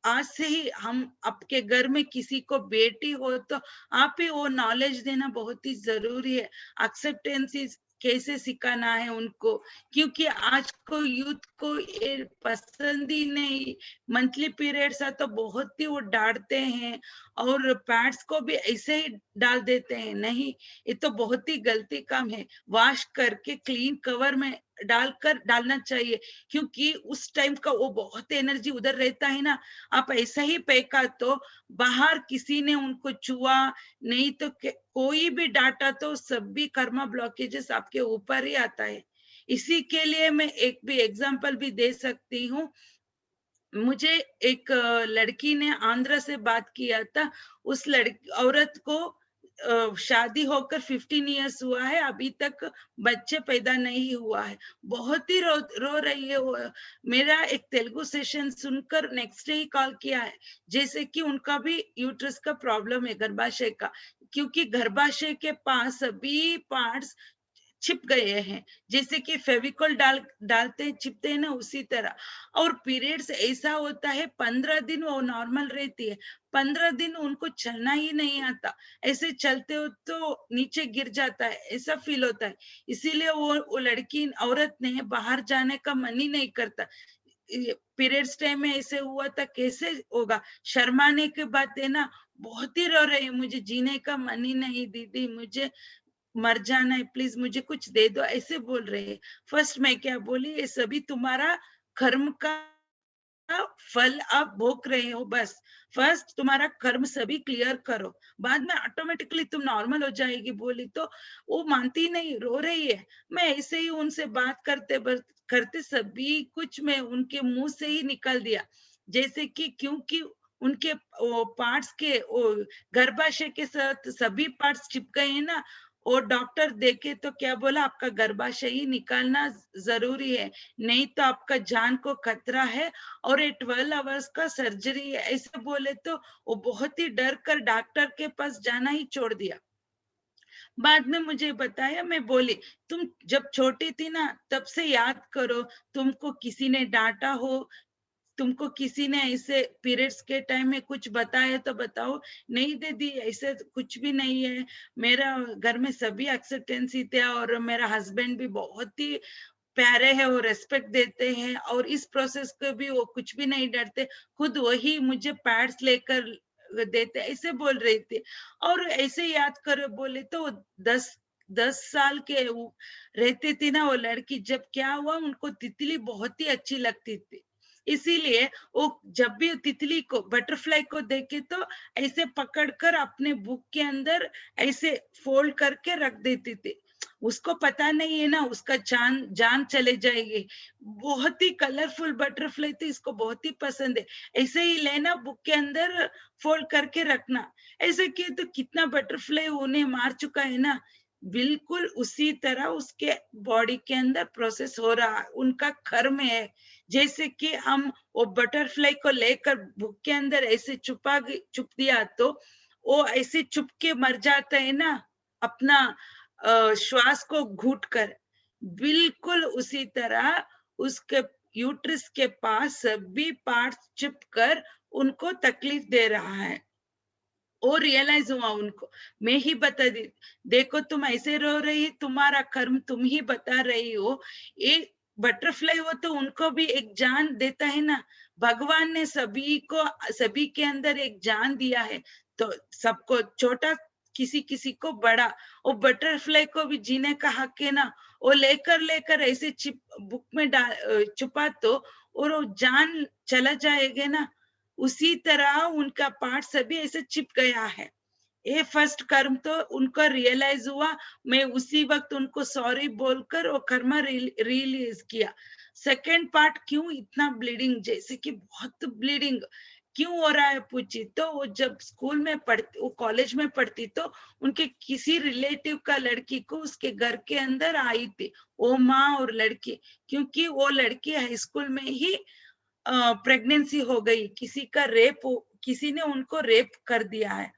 आज से ही हम आपके घर में किसी को बेटी हो तो आप ही वो नॉलेज देना बहुत ही जरूरी है। एक्सेप्टेंस कैसे सिखाना है उनको, क्योंकि आज को यूथ को ये पसंद ही नहीं। मंथली पीरियड्स है तो बहुत ही वो डांटते हैं, और पैड्स को भी ऐसे ही डाल देते हैं। नहीं, ये तो बहुत ही गलती काम है। वॉश करके क्लीन कवर में डालना चाहिए, क्योंकि उस टाइम का वो बहुत एनर्जी उधर रहता है ना। आप ऐसा ही फेंका तो बाहर किसी ने उनको छुआ नहीं तो कोई भी डाटा तो सब भी कर्मा ब्लॉकेजेस आपके ऊपर ही आता है। इसी के लिए मैं एक भी एग्जांपल भी दे सकती हूँ। मुझे एक लड़की ने आंध्र से बात किया था। उस लड़की औरत को शादी होकर 15 इयर्स हुआ है, अभी तक बच्चे पैदा नहीं हुआ है। बहुत ही रो रही है वो। मेरा एक तेलुगु सेशन सुनकर नेक्स्ट डे ही कॉल किया है, जैसे कि उनका भी यूट्रस का प्रॉब्लम है, गर्भाशय का, क्योंकि गर्भाशय के पास सभी पार्ट्स छिप गए हैं, जैसे कि फेविकॉल डालते हैं चिपते हैं ना, उसी तरह। और पीरियड्स ऐसा होता है 15 दिन वो नॉर्मल रहती है, 15 दिन उनको चलना ही नहीं आता। ऐसे चलते हो तो नीचे गिर जाता है, ऐसा फील होता है। इसीलिए वो लड़की औरत ने बाहर जाने का मन ही नहीं करता। पीरियड्स टाइम में ऐसे हुआ था, कैसे होगा। शर्माने के बाद है ना, बहुत ही रो रही है, मुझे जीने का मन ही नहीं दीदी, मुझे मर जाना है, प्लीज मुझे कुछ दे दो, ऐसे बोल रहे हैं। फर्स्ट मैं क्या बोली, ये सभी तुम्हारा कर्म का फल आप भोग रहे हो, बस। फर्स्ट तुम्हारा कर्म सभी क्लियर करो, बाद में ऑटोमेटिकली तुम नॉर्मल हो जाएगी। बोली तो वो मानती नहीं, रो रही है। मैं ऐसे ही उनसे बात करते सभी कुछ मैं उनके मुंह से ही निकल दिया, जैसे कि क्योंकि उनके पार्ट्स के गर्भाशय के साथ सभी पार्ट्स चिप गए हैं ना। और डॉक्टर देखे तो क्या बोला, आपका गर्भाशय ही निकालना जरूरी है, नहीं तो आपका जान को खतरा है, और ये 12 आवर्स का सर्जरी है, ऐसे बोले तो वो बहुत ही डर कर डॉक्टर के पास जाना ही छोड़ दिया। बाद में मुझे बताया, मैं बोली तुम जब छोटी थी ना तब से याद करो, तुमको किसी ने डांटा हो, तुमको किसी ने ऐसे पीरियड्स के टाइम में कुछ बताया तो बताओ। नहीं दीदी, ऐसे कुछ भी नहीं है, मेरा घर में सभी एक्सेप्टेंसी थे, और मेरा हस्बैंड भी बहुत ही प्यारे हैं, वो रेस्पेक्ट देते हैं, और इस प्रोसेस को भी वो कुछ भी नहीं डरते, खुद वही मुझे पैड्स लेकर देते, ऐसे बोल रही थी। और ऐसे याद करो बोले तो 10 10 साल के रहती थी ना वो लड़की, जब क्या हुआ उनको तितली बहुत ही अच्छी लगती थी। इसीलिए वो जब भी तितली को, बटरफ्लाई को देखे तो ऐसे पकड़कर अपने बुक के अंदर ऐसे फोल्ड करके रख देती थी। उसको पता नहीं है ना उसका जान जान चले जाएगी। बहुत ही कलरफुल बटरफ्लाई तो इसको बहुत ही पसंद है। ऐसे ही लेना, बुक के अंदर फोल्ड करके रखना। ऐसे किए तो कितना बटरफ्लाई उन्हें मार चुका है ना, बिल्कुल उसी तरह उसके बॉडी के अंदर प्रोसेस हो रहा, उनका कर्म है। जैसे कि हम वो बटरफ्लाई को लेकर बुक के अंदर ऐसे छुप दिया तो वो ऐसे चुप के मर जाता है ना, अपना श्वास को घूट कर। बिल्कुल उसी तरह उसके यूट्रस के पास सभी पार्ट्स चिप कर उनको तकलीफ दे रहा है। वो रियलाइज हुआ उनको, मैं ही बता दी, देखो तुम ऐसे रो रही, तुम्हारा कर्म तुम ही बता रही हो। ये बटरफ्लाई हो तो उनको भी एक जान देता है ना, भगवान ने सभी को, सभी के अंदर एक जान दिया है, तो सबको छोटा, किसी किसी को बड़ा। वो बटरफ्लाई को भी जीने का हक है ना, वो लेकर लेकर ऐसे चिप बुक में छुपा तो और वो जान चला जाएगा ना, उसी तरह उनका पार्ट सभी ऐसे चिप गया है। ये फर्स्ट कर्म तो उनको रियलाइज हुआ, मैं उसी वक्त उनको सॉरी बोलकर वो कर्म रिलीज किया। सेकंड पार्ट, क्यों इतना ब्लीडिंग, जैसे कि बहुत ब्लीडिंग क्यों हो रहा है पूछी तो, वो जब स्कूल में पढ़ती, वो कॉलेज में पढ़ती तो उनके किसी रिलेटिव का लड़की को उसके घर के अंदर आई थी, वो माँ और लड़की, क्योंकि वो लड़की हाई स्कूल में ही प्रेगनेंसी हो गई, किसी ने उनको रेप कर दिया है,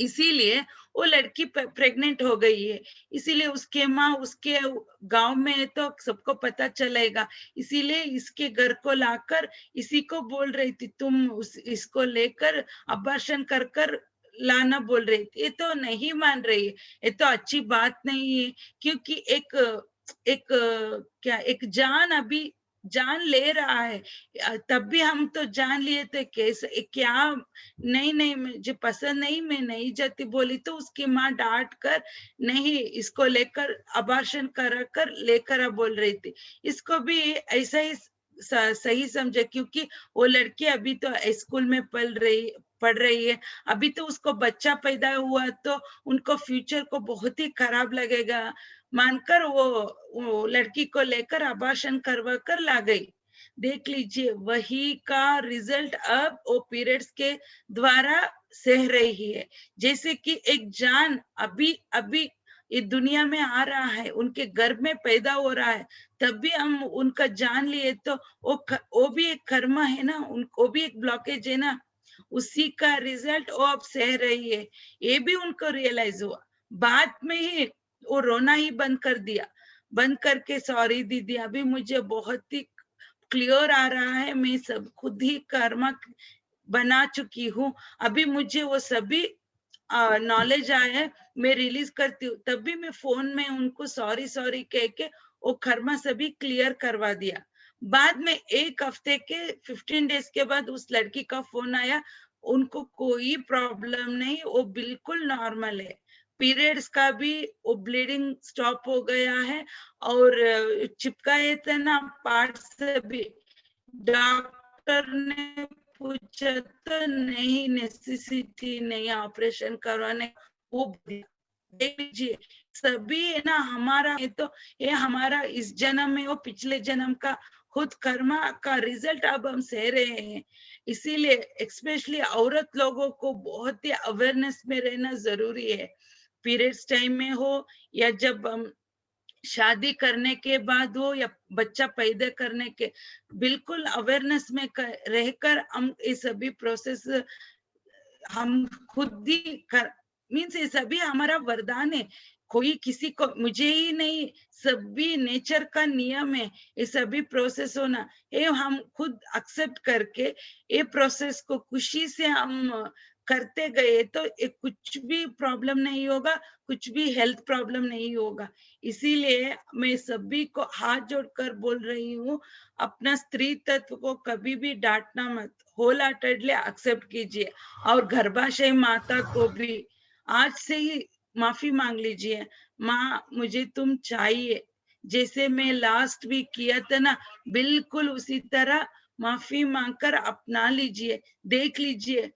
इसीलिए वो लड़की प्रेग्नेंट हो गई है। इसीलिए उसके माँ उसके गांव में है तो सबको पता चलेगा, इसीलिए इसके घर को लाकर इसी को बोल रही थी, तुम इसको लेकर अबॉर्शन कर कर लाना बोल रही थी। ये तो नहीं मान रही है, ये तो अच्छी बात नहीं है, क्योंकि एक एक क्या, एक जान अभी जान ले रहा है, तब भी हम तो जान लिए थे, कैसे क्या, नहीं नहीं मुझे पसंद नहीं, मैं नहीं जाती बोली तो उसकी माँ डांट कर नहीं, इसको लेकर अबॉर्शन कर कर लेकर बोल रही थी। इसको भी ऐसा ही सही समझे, क्योंकि वो लड़की अभी तो स्कूल में पढ़ रही है, अभी तो उसको बच्चा पैदा हुआ तो उनको फ्यूचर को बहुत ही खराब लगेगा मानकर वो लड़की को लेकर अबॉर्शन करवा कर ला गई। देख लीजिए वही का रिजल्ट अब वो पीरियड्स के द्वारा सह रही है। जैसे कि एक जान अभी अभी ये दुनिया में आ रहा है, उनके गर्भ में पैदा हो रहा है, तब भी हम उनका जान लिए तो वो भी एक कर्म है ना, उनको भी एक ब्लॉकेज है ना, उसी का रिजल्ट वो अब सह रही है। ये भी उनको रियलाइज हुआ, बाद में ही वो रोना ही बंद कर दिया, बंद करके सॉरी दीदी, अभी मुझे बहुत ही क्लियर आ रहा है, मैं सब खुद ही कर्म बना चुकी हूँ, अभी मुझे वो सभी नॉलेज आया है, मैं रिलीज करती हूँ। तब भी मैं फोन में उनको सॉरी सॉरी कह के वो कर्मा सभी क्लियर करवा दिया। बाद में एक हफ्ते के 15 डेज के बाद उस लड़की का फोन आया, उनको कोई प्रॉब्लम नहीं, वो बिल्कुल नॉर्मल है, पीरियड्स का भी वो ब्लीडिंग स्टॉप हो गया है, और चिपकाए थे ना पार्ट से भी, डॉक्टर ने पूछा तो नहीं, नेसेसिटी नहीं ऑपरेशन करवाने, वो देख लीजिए सभी है ना, हमारा है तो ये हमारा इस जन्म में वो पिछले जन्म का खुद कर्मा का रिजल्ट अब हम सह रहे हैं। इसीलिए स्पेशली औरत लोगों को बहुत ही अवेयरनेस में रहना जरूरी है, पीरियड्स टाइम में हो या जब हम शादी करने के बाद हो या बच्चा पैदा करने के, बिल्कुल अवेयरनेस में रहकर हम ये सभी प्रोसेस हम खुद ही कर, मीन्स ये सभी हमारा वरदान है, कोई किसी को, मुझे ही नहीं, सभी नेचर का नियम है, ये सभी प्रोसेस होना, ये हम खुद एक्सेप्ट करके ये प्रोसेस को खुशी से हम करते गए तो ये कुछ भी प्रॉब्लम नहीं होगा, कुछ भी हेल्थ प्रॉब्लम नहीं होगा। इसीलिए मैं सभी को हाथ जोड़कर बोल रही हूँ, अपना स्त्री तत्व को कभी भी डांटना मत, होल हार्टेडली एक्सेप्ट कीजिए, और गर्भाशय माता को भी आज से ही माफी मांग लीजिए, माँ मुझे तुम चाहिए, जैसे मैं लास्ट वीक किया था ना, बिल्कुल उसी तरह माफी मांगकर अपना लीजिए। देख लीजिए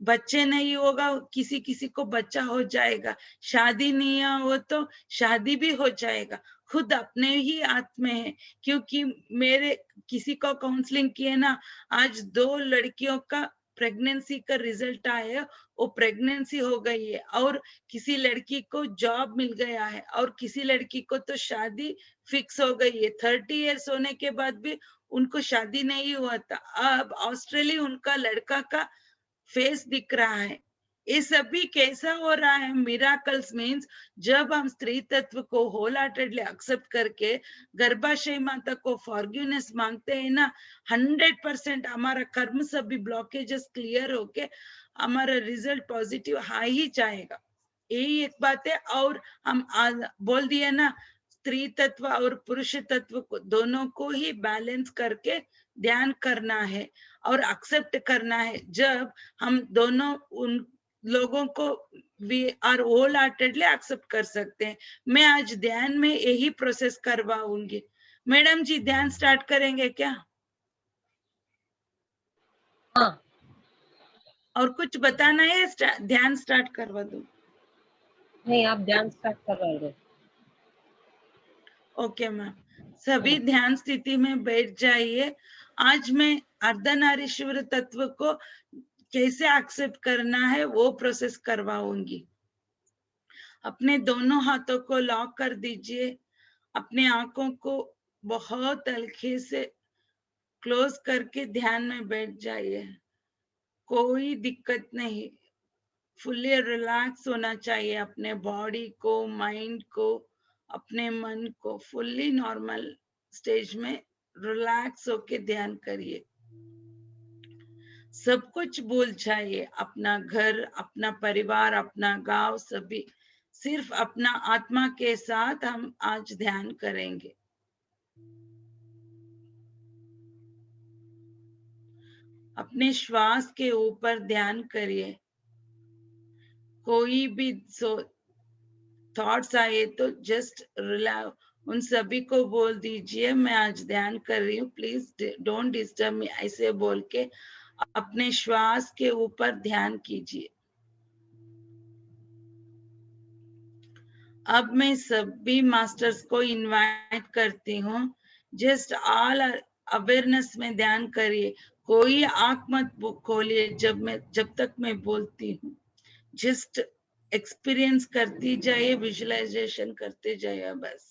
बच्चे नहीं होगा, किसी किसी को बच्चा हो जाएगा, शादी नहीं हो तो शादी भी हो जाएगा, खुद अपने ही हाथ में है। क्योंकि मेरे किसी को काउंसलिंग किए ना, आज 2 लड़कियों का प्रेगनेंसी का रिजल्ट आया, वो प्रेगनेंसी हो गई है, और किसी लड़की को जॉब मिल गया है, और किसी लड़की को तो शादी फिक्स हो गई है। 30 इयर्स होने के बाद भी उनको शादी नहीं हुआ था। अब ऑस्ट्रेलिया उनका लड़का का फेस दिख रहा है। ये सभी कैसा हो रहा है? मिराकल्स मीन्स जब हम स्त्री तत्व को होल हार्टेडली एक्सेप्ट करके गर्भाशय माता को फॉरगिवनेस मांगते हैं ना, 100% हमारा कर्म सभी ब्लॉकेजेस क्लियर होके हमारा रिजल्ट पॉजिटिव आ ही जाएगा। यही एक बात है। और हम बोल दिए ना, स्त्री तत्व और पुरुष तत्व को दोनों को ही बैलेंस करके ध्यान करना है और एक्सेप्ट करना है। जब हम दोनों उन लोगों को we are wholeheartedly accept कर सकते हैं। मैं आज ध्यान में यही प्रोसेस करवाऊंगी। मैडम जी ध्यान स्टार्ट करेंगे क्या? हाँ। और कुछ बताना है? ध्यान स्टार्ट करवा दूं? नहीं, आप ध्यान स्टार्ट करवा दो। ओके मैम, सभी ध्यान स्थिति में बैठ जाइए। आज मैं अर्धनारीश्वर तत्व को कैसे एक्सेप्ट करना है वो प्रोसेस करवाऊंगी। अपने दोनों हाथों को लॉक कर दीजिए, अपने आंखों को बहुत हल्के से क्लोज करके ध्यान में बैठ जाइए। कोई दिक्कत नहीं, फुल्ली रिलैक्स होना चाहिए। अपने बॉडी को, माइंड को, अपने मन को फुल्ली नॉर्मल स्टेज में रिलैक्स होके ध्यान करिए। सब कुछ भूल जाइए, अपना घर, अपना परिवार, अपना गांव, सभी सिर्फ अपना आत्मा के साथ हम आज ध्यान करेंगे। अपने श्वास के ऊपर ध्यान करिए। कोई भी थॉट्स आए तो जस्ट उन सभी को बोल दीजिए मैं आज ध्यान कर रही हूँ, प्लीज डोंट डिस्टर्ब मी, ऐसे बोल के अपने श्वास के ऊपर ध्यान कीजिए। अब मैं सभी मास्टर्स को इनवाइट करती हूँ, जस्ट ऑल अवेयरनेस में ध्यान करिए। कोई आंख मत खोलिए जब तक मैं बोलती हूँ। जस्ट एक्सपीरियंस करती जाइए, विजुअलाइजेशन करते जाइए बस।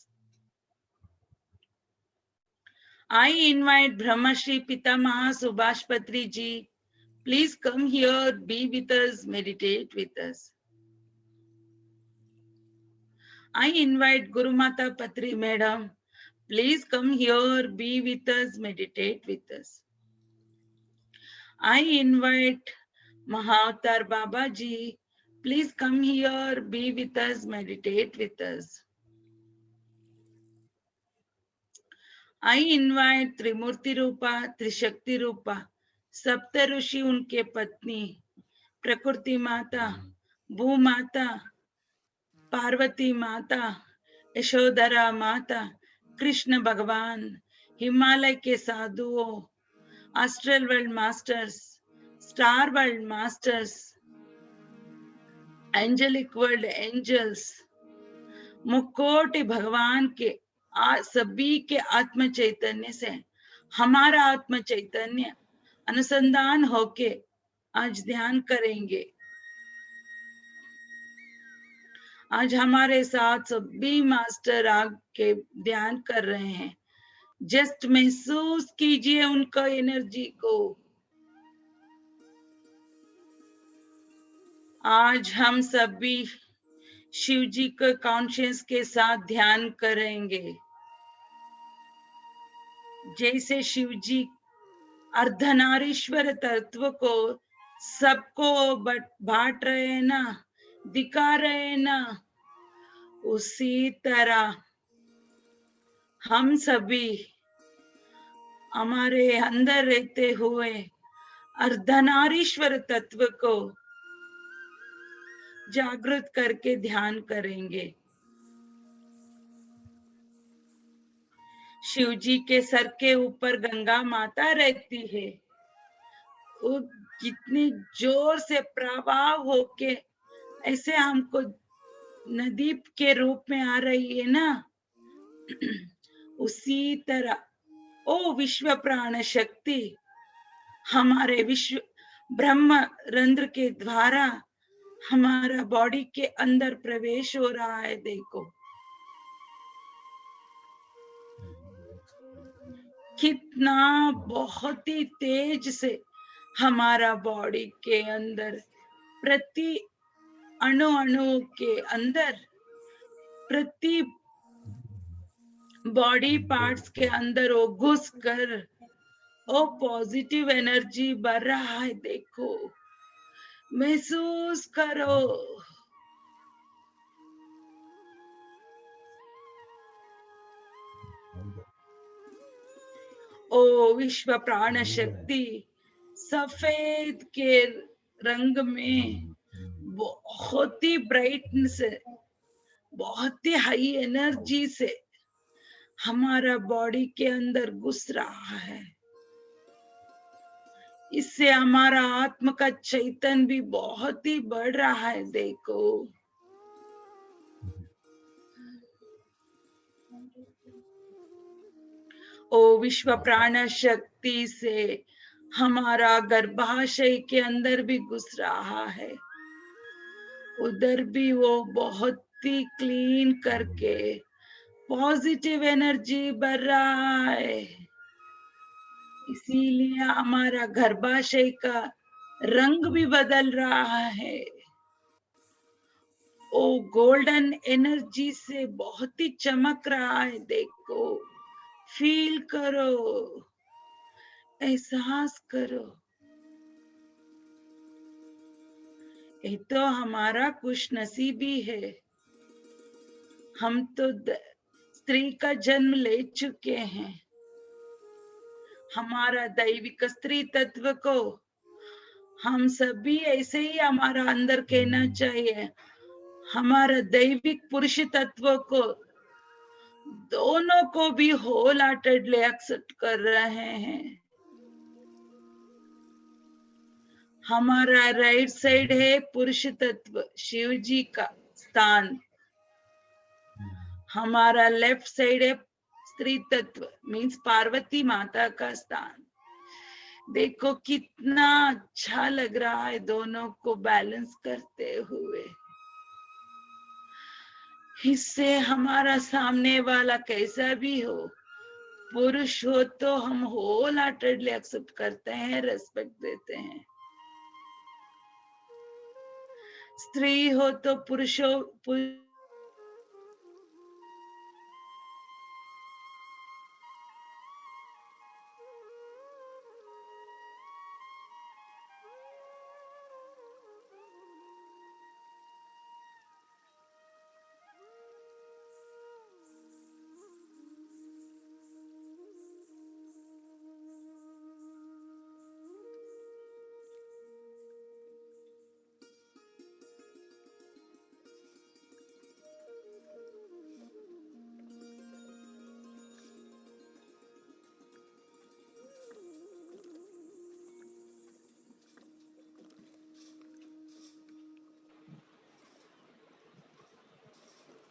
I invite Brahmashri Pitamaha Subhash Patri ji. Please come here, be with us, meditate with us. I invite Guru Mata Patri Madam. Please come here, be with us, meditate with us. I invite Mahavatar Baba ji. Please come here, be with us, meditate with us. I invite Trimurti Rupa, Trishakti Rupa, सप्त ऋषि उनके पत्नी, प्रकृति माता, भू माता, पार्वती माता, यशोधरा माता, कृष्ण भगवान, हिमालय के साधुओं, astral world masters, star world masters, angelic world angels, मुक्कोटि भगवान के सभी के आत्म चैतन्य से हमारा आत्म चैतन्य अनुसंधान होके आज ध्यान करेंगे। आज हमारे साथ सभी मास्टर आके ध्यान कर रहे हैं। जस्ट महसूस कीजिए उनका एनर्जी को। आज हम सभी शिव जी के कॉन्शियस के साथ ध्यान करेंगे। जैसे शिव जी अर्धनारीश्वर तत्व को सबको बांट रहे हैं ना, दिखा रहे हैं ना, उसी तरह हम सभी हमारे अंदर रहते हुए अर्धनारीश्वर तत्व को जागृत करके ध्यान करेंगे। शिव जी के सर के ऊपर गंगा माता रहती है। कितने जोर से प्रवाह होके ऐसे हमको नदी के रूप में आ रही है ना, उसी तरह ओ विश्व प्राण शक्ति हमारे विश्व ब्रह्म रंध्र के द्वारा हमारा बॉडी के अंदर प्रवेश हो रहा है। देखो कितना बहुत ही तेज से हमारा बॉडी के अंदर प्रति अणु अणु के अंदर प्रति बॉडी पार्ट्स के अंदर वो घुस कर वो पॉजिटिव एनर्जी बढ़ रहा है। देखो महसूस करो। ओ विश्व प्राण शक्ति सफेद के रंग में बहुत ही ब्राइटनेस है, बहुत ही हाई एनर्जी से हमारा बॉडी के अंदर घुस रहा है। इससे हमारा आत्म का चैतन्य भी बहुत ही बढ़ रहा है। देखो ओ विश्व प्राण शक्ति से हमारा गर्भाशय के अंदर भी घुस रहा है, उधर भी वो बहुत ही क्लीन करके पॉजिटिव एनर्जी बढ़ रहा है। इसीलिए हमारा गर्भाशय का रंग भी बदल रहा है। ओ गोल्डन एनर्जी से बहुत ही चमक रहा है। देखो फील करो, एहसास करो। ये तो हमारा खुशनसीबी है, हम तो स्त्री का जन्म ले चुके हैं। हमारा दैविक स्त्री तत्व को हम सभी ऐसे ही हमारा अंदर कहना चाहिए, हमारा दैविक पुरुष तत्व को दोनों को भी होल हार्टेडली एक्सेप्ट कर रहे हैं। हमारा राइट साइड है पुरुष तत्व शिव जी का स्थान, हमारा लेफ्ट साइड है स्त्री तत्व मीन्स पार्वती माता का स्थान। देखो कितना अच्छा लग रहा है दोनों को बैलेंस करते हुए। इससे हमारा सामने वाला कैसा भी हो, पुरुष हो तो हम होल हार्टेडली एक्सेप्ट करते हैं, रेस्पेक्ट देते हैं। स्त्री हो तो पुरुषों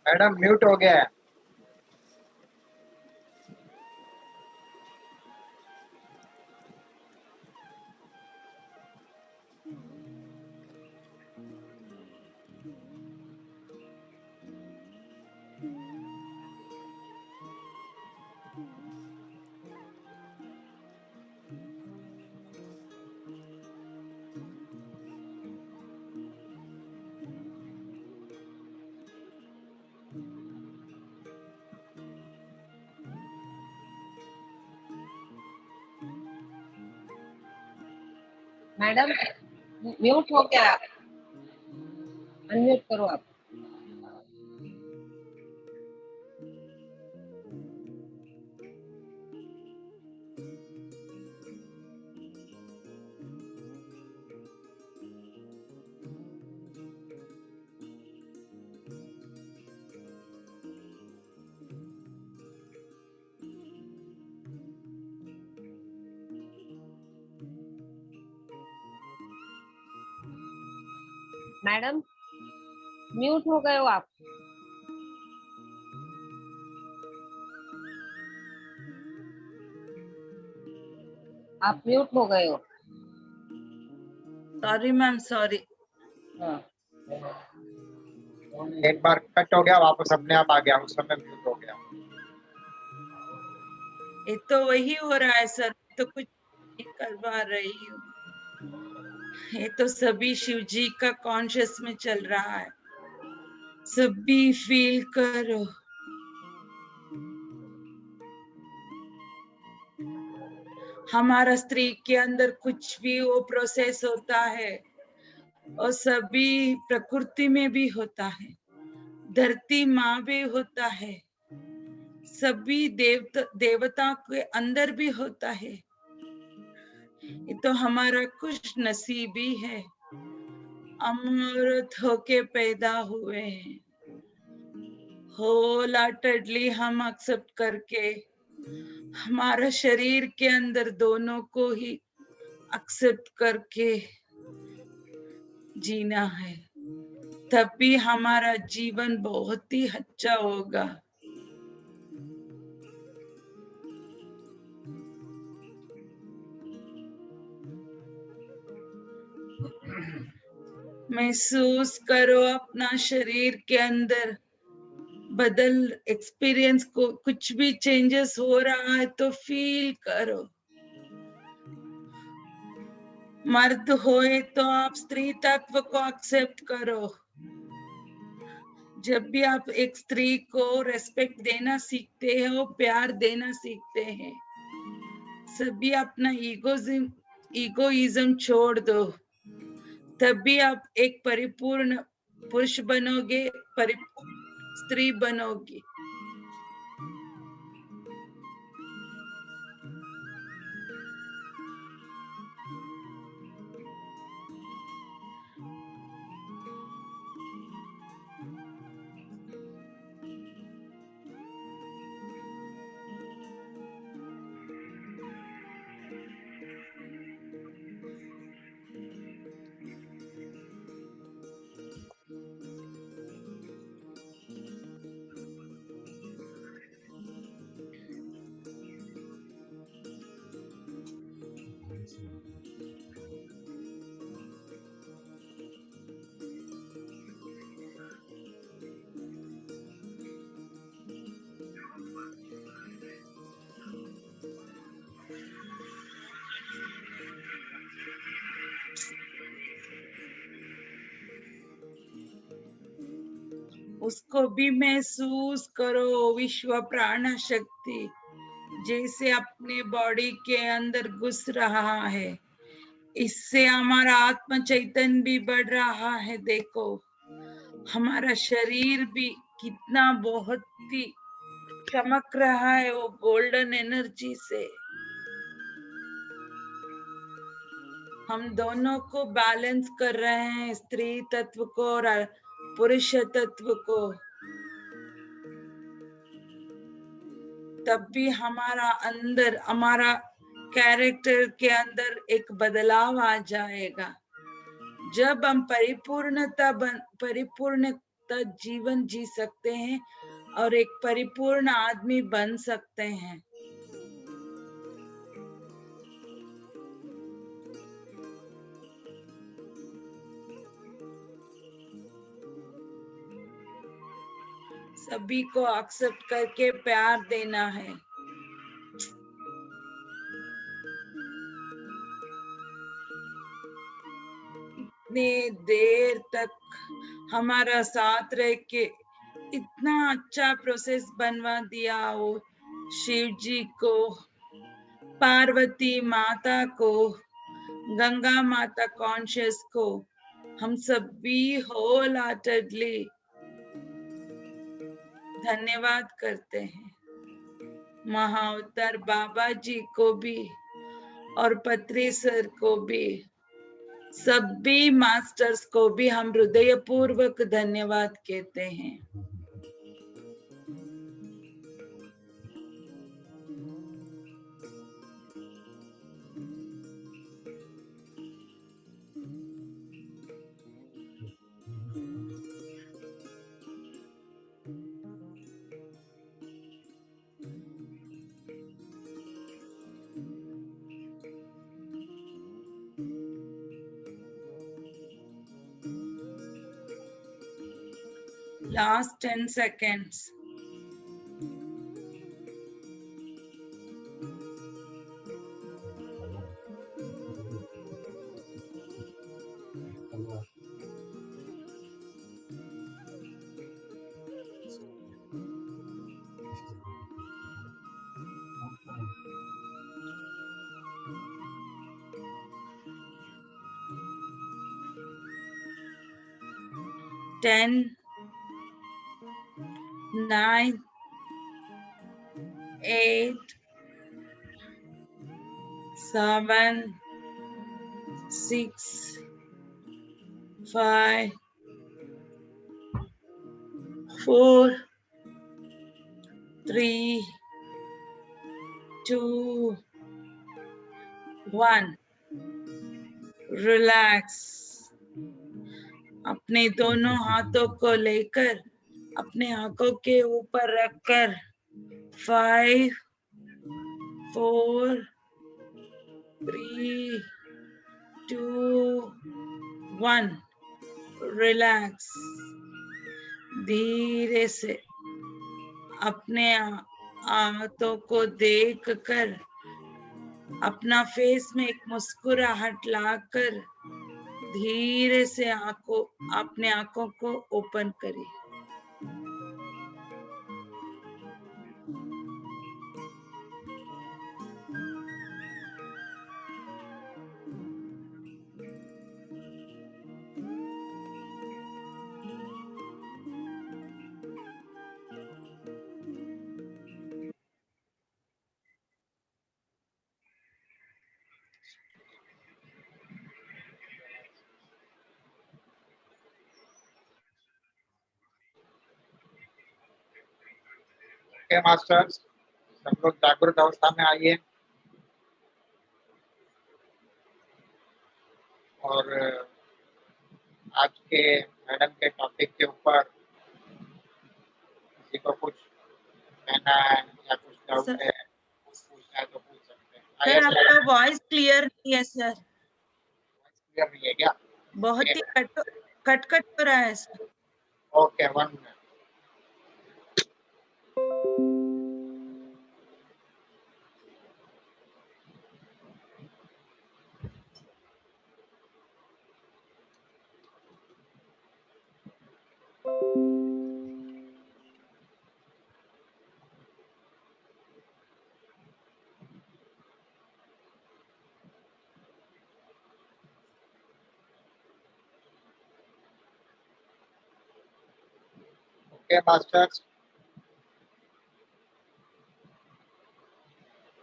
मैडम म्यूट हो गया है। मैडम म्यूट हो गया, अनम्यूट करो आप। मैडम म्यूट हो गए हो आप। आप म्यूट हो गए हो। Sorry ma'am, sorry. हाँ। एक बार कट हो गया, वापस अपने आप आ गया, उस समय म्यूट हो गया। ये तो वही हो रहा है सर, तो कुछ नहीं करवा रही हूँ। ये तो सभी शिव जी का कॉन्शियस में चल रहा है, सभी फील करो। हमारा स्त्री के अंदर कुछ भी वो प्रोसेस होता है और सभी प्रकृति में भी होता है, धरती माँ भी होता है, सभी देवता के अंदर भी होता है। ये तो हमारा खुश नसीबी है, अमृत होके पैदा हुए हैं। होलहार्टेडली हम एक्सेप्ट करके हमारा शरीर के अंदर दोनों को ही एक्सेप्ट करके जीना है, तब भी हमारा जीवन बहुत ही अच्छा होगा। महसूस करो अपना शरीर के अंदर बदल, एक्सपीरियंस को कुछ भी चेंजेस हो रहा है तो फील करो। मर्द होए तो आप स्त्री तत्व को एक्सेप्ट करो। जब भी आप एक स्त्री को रेस्पेक्ट देना सीखते हो, प्यार देना सीखते हैं, सभी अपना ईगोइज्म छोड़ दो, तभी आप एक परिपूर्ण पुरुष बनोगे, परिपूर्ण स्त्री बनोगी। उसको भी महसूस करो, विश्व प्राण शक्ति जैसे अपने बॉडी के अंदर घुस रहा है, इससे हमारा आत्म चैतन्य भी बढ़ रहा है। देखो हमारा शरीर भी कितना बहुत ही चमक रहा है वो गोल्डन एनर्जी से। हम दोनों को बैलेंस कर रहे हैं, स्त्री तत्व को और पुरुष तत्व को, तब भी हमारा अंदर, हमारा कैरेक्टर के अंदर एक बदलाव आ जाएगा। जब हम परिपूर्णता जीवन जी सकते हैं और एक परिपूर्ण आदमी बन सकते हैं। सभी को एक्सेप्ट करके प्यार देना है। इतने देर तक हमारा साथ रह के इतना अच्छा प्रोसेस बनवा दिया वो शिव जी को, पार्वती माता को, गंगा माता कॉन्शियस को, हम सभी होल हार्टेडली धन्यवाद करते हैं। महाअवतार बाबा जी को भी और पत्री सर को भी, सभी मास्टर्स को भी हम हृदयपूर्वक धन्यवाद कहते हैं। Last 10 seconds. Ten, 9, 8, 7, 6, 5, 4, 3, 2, 1. Relax. अपने दोनों हाथों को लेकर अपने आंखों के ऊपर रखकर 5, 4, 3, 2, 1. रिलैक्स. धीरे से अपने हाथों को देख कर अपना फेस में एक मुस्कुराहट लाकर धीरे से अपने आंखों को ओपन करिए. ओके मास्टर्स, सब लोग जागृत अवस्था में आइए और आज के मैडम के टॉपिक के ऊपर किसी को कुछ कहना है या कुछ डाउट है, कुछ पूछना है तो पूछ सकते हैं. सर आपका वॉइस क्लियर नहीं है सर. क्लियर नहीं है क्या? बहुत ही कट हो रहा है sir. Okay, 1 minute. Okay masters,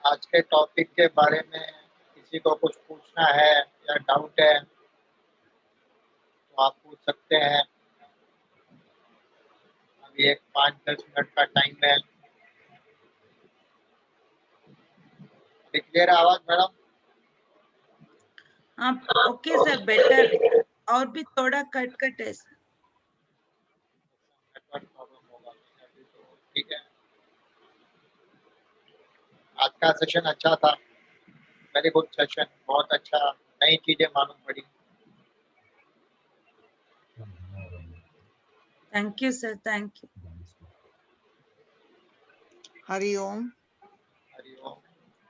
आज के टॉपिक के बारे में किसी को कुछ पूछना है या डाउट है तो आप पूछ सकते हैं. अभी एक 5-10 मिनट का टाइम है. क्लियर है आवाज मैडम? आप ओके सर, बेटर. और भी थोड़ा कट है सर. नेटवर्क प्रॉब्लम होगा तो ठीक है. आज का सेशन अच्छा था, वेरी गुड सेशन, बहुत अच्छा, नई चीजें मालूम पड़ी. Thank you sir, thank you. Hariom. Hariom.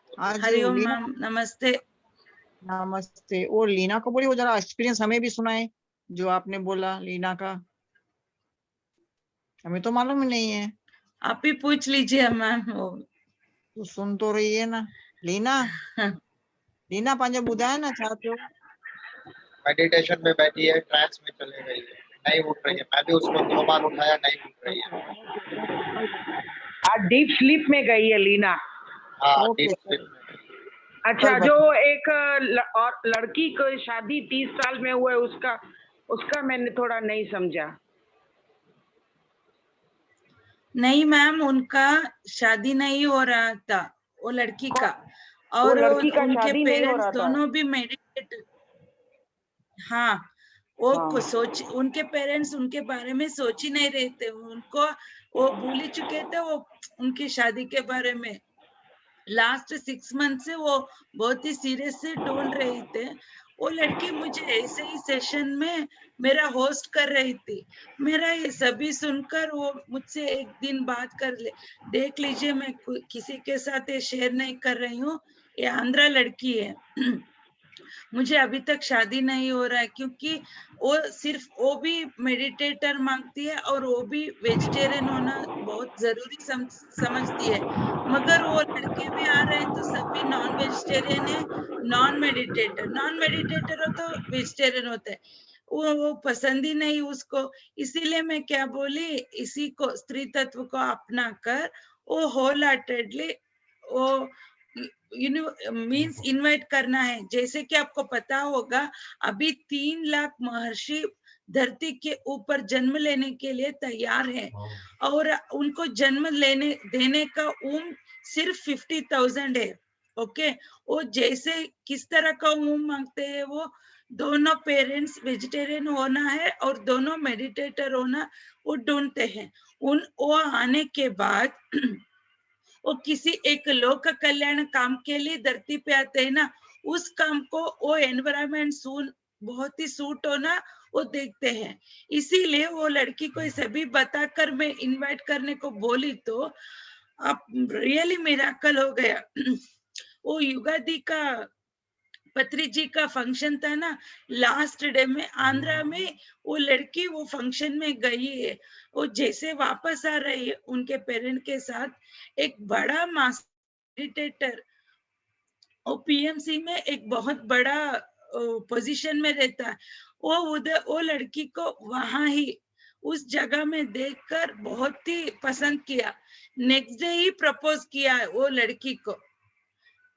आज हरिओम लीना, मैम, नमस्ते. नमस्ते. और लीना को बोलिए वो जरा एक्सपीरियंस हमें भी सुनाए जो आपने बोला लीना का, हमें तो मालूम ही नहीं है. आप ही पूछ लीजिए मैम. तो सुन तो रही है ना लीना. लीना पंहिंजो ॿुधाए ना छा थियो. मेडिटेशन में बैठी है, ट्रांस में चले गई है, नहीं उठ रही है. मैं भी उसको 2 बार उठाया, नहीं उठ रही है. आज डीप स्लीप में गई है लीना. हाँ, ओके, डीप स्लीप में. अच्छा, जो एक और लड़की को शादी 30 साल में हुआ है, उसका मैंने थोड़ा नहीं समझा. नहीं मैम, उनका शादी नहीं हो रहा था, वो लड़की का. और लड़की का उनके शादी नहीं हो पेरेंट्स रहा था. दोनों भी मेडिटेट. हाँ, वो हाँ. उनके पेरेंट्स उनके बारे में सोच ही नहीं रहे थे. उनको वो भूल ही चुके थे वो उनकी शादी के बारे में. लास्ट 6 मंथ से वो बहुत ही सीरियस से ढूंढ रहे थे. वो लड़की मुझे ऐसे ही सेशन में मेरा होस्ट कर रही थी। मेरा ये सभी सुनकर वो मुझसे एक दिन बात कर ले, देख लीजिए मैं किसी के साथ ये शेयर नहीं कर रही हूँ, ये आंध्रा लड़की है। मुझे अभी तक शादी नहीं हो रहा है, क्योंकि वो सिर्फ वो भी मेडिटेटर मांगती है और वो भी वेजिटेरियन होना बहुत जरूरी समझती है। मगर वो लड़के भी आ रहे हैं तो सभी नॉन वेजिटेरियन है, नॉन मेडिटेटर हो तो वेजिटेरियन होते हैं। वो पसंद ही नहीं उसको। इसीलिए मैं क्या बोली, इसी को स्त्री तत्व को अपना कर वो होल हार्टेडली वो मीन्स इन्वाइट करना है। जैसे कि आपको पता होगा अभी 3 लाख महर्षि धरती के ऊपर जन्म लेने के लिए तैयार है, और उनको जन्म लेने देने का उम्र सिर्फ 50,000 है। ओके, वो जैसे किस तरह का उम्र मांगते हैं, वो दोनों पेरेंट्स वेजिटेरियन होना है और दोनों मेडिटेटर होना वो ढूंढते हैं। वो आने के बाद वो किसी एक लोक कल्याण काम के लिए धरती पे आते हैं ना, उस काम को वो एनवायरमेंट बहुत ही सूट होना वो देखते हैं। इसीलिए वो लड़की को सभी बताकर मैं इनवाइट करने को बोली, तो अब रियली मिराकल हो गया। वो युगादि का पत्री जी का फंक्शन था ना, लास्ट डे में आंध्रा में वो लड़की वो फंक्शन में गई है। वो जैसे वापस आ रही है उनके पेरेंट के साथ, एक बड़ा मेडिटेटर, वो पीएमसी में एक बहुत बड़ा पोजीशन में रहता है, वो उधर वो लड़की को वहां ही उस जगह में देखकर बहुत ही पसंद किया। नेक्स्ट डे ही प्रपोज किया वो लड़की को।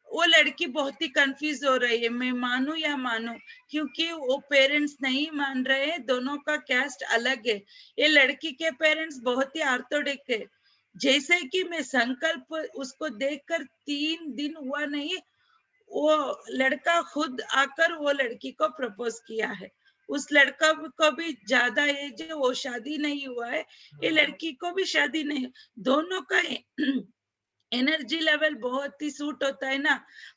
वो लड़की बहुत ही कंफ्यूज हो रही है, मैं मानूं या मानूं, क्योंकि वो पेरेंट्स नहीं मान रहे हैं, दोनों का कैस्ट अलग है। ये लड़की के पेरेंट्स बहुत ही ऑर्थोडॉक्स है। जैसे कि मैं संकल्प उसको देखकर 3 दिन हुआ नहीं, वो लड़का खुद आकर वो लड़की को प्रपोज किया है। उस लड़का को भी ज्यादा एज है, वो शादी नहीं हुआ है, ये लड़की को भी शादी नहीं, दोनों का एनर्जी लेवल बहुत ही सूट होता है ना।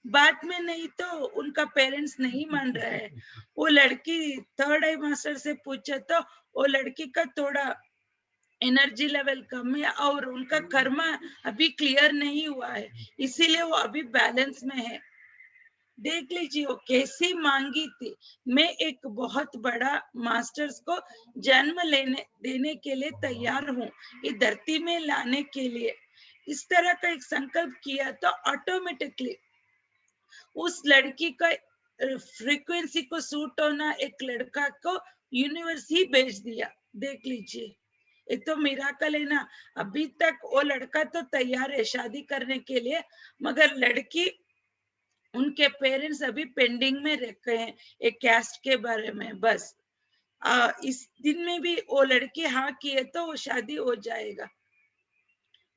बाद में नहीं तो उनका पेरेंट्स नहीं मान रहा है। वो लड़की थर्ड आई मास्टर से पूछे तो वो लड़की का थोड़ा एनर्जी लेवल कम है और उनका कर्मा अभी क्लियर नहीं हुआ है, इसीलिए वो अभी बैलेंस में है। देख लीजिए वो कैसी मांगी थी, मैं एक बहुत बड़ा मास्टर्स को जन्म लेने देने के लिए तैयार हूँ, ये धरती में लाने के लिए। इस तरह का एक संकल्प किया तो ऑटोमेटिकली उस लड़की का फ्रीक्वेंसी को सूट होना एक लड़का को यूनिवर्स ही भेज दिया। देख लीजिए, ये तो मिराकल है ना। अभी तक वो लड़का तो तैयार है शादी करने के लिए, मगर लड़की उनके पेरेंट्स अभी पेंडिंग में रखे हैं एक कैस्ट के बारे में। बस इस दिन में भी वो लड़की हाँ किए तो वो शादी हो जाएगा।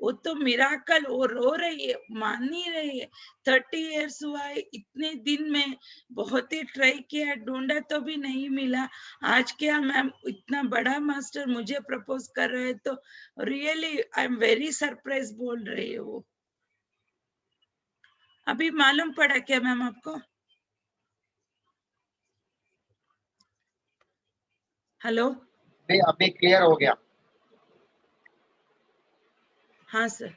वो तो मिराकल, वो रो रही है, मान नहीं रही है। 30 इयर्स हुआ है, इतने दिन में बहुत ही ट्राई किया, ढूंढा तो भी नहीं मिला। आज क्या मैम इतना बड़ा मास्टर मुझे प्रपोज कर रहे हैं, तो really I am very surprise बोल रही है वो। अभी मालूम पड़ा क्या मैम आपको? हेलो, अभी क्लियर हो गया। हाँ सर।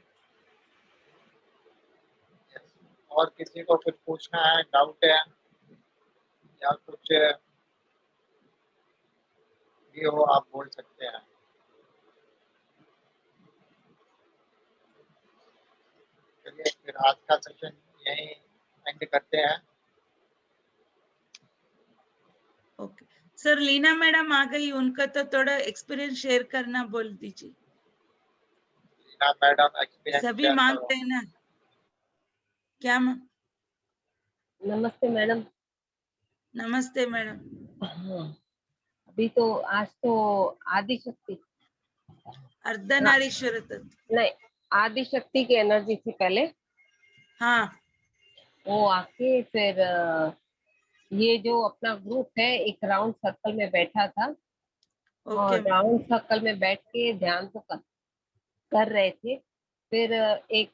और किसी को कुछ पूछना है, डाउट है या कुछ भी हो, आप बोल सकते हैं। चलिए फिर आज का सेशन यहीं एंड करते हैं। ओके सर, लीना मैडम आ गई, उनका तो थोड़ा एक्सपीरियंस शेयर करना बोल दीजिए। लीना मैडम एक्सपीरियंस सभी मांगते हैं ना क्या मैम? नमस्ते मैडम। नमस्ते मैडम। हाँ, अभी तो आज तो आदिशक्ति अर्धनारीश्वर तत्व, नहीं, आदिशक्ति की एनर्जी थी पहले, हाँ वो आके फिर ये जो अपना ग्रुप है एक राउंड सर्कल में बैठा था, ओके और मैम, राउंड सर्कल में बैठ के ध्यान तो कर रहे थे। फिर एक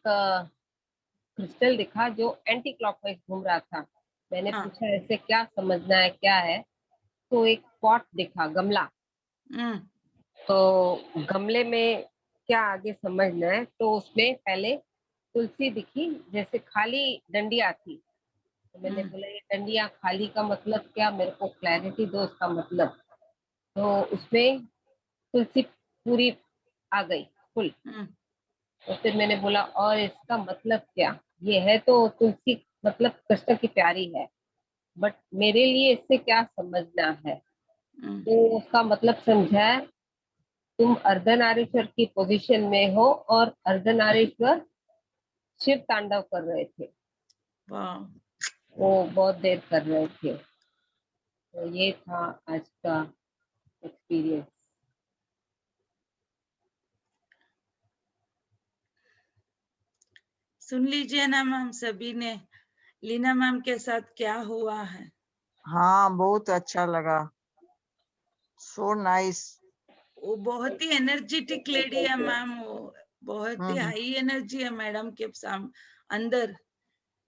क्रिस्टल दिखा जो एंटी क्लॉकवाइज घूम रहा था, मैंने हाँ। पूछा ऐसे क्या समझना है, क्या है? तो एक पॉट दिखा, गमला। हम्म, तो गमले में क्या आगे समझना है, तो उसमें पहले तुलसी दिखी, जैसे खाली डंडिया थी। तो मैंने हम्म, बोला ये डंडिया खाली का मतलब क्या, मेरे को क्लैरिटी दो उसका मतलब। तो उसमें तुलसी पूरी आ गई, फुल। हम्म, तो फिर मैंने बोला और इसका मतलब क्या? ये है तो तुलसी मतलब कृष्ण की प्यारी है, बट मेरे लिए इससे क्या समझना है? हम्म, तो उसका मतलब समझा है, तुम अर्धनारीश्वर की पोजीशन में हो और अर्धनारीश्वर शिव तांडव कर रहे थे, वाह। वो बहुत देर कर रहे थे। तो ये था आज का एक्सपीरियंस। सुन लीजिए ना मैम, सभी ने लीना मैम के साथ क्या हुआ है। हाँ, बहुत अच्छा लगा। So nice. वो बहुत ही एनर्जेटिक लेडी है मैम, वो बहुत ही हाई एनर्जी है मैडम के अंदर।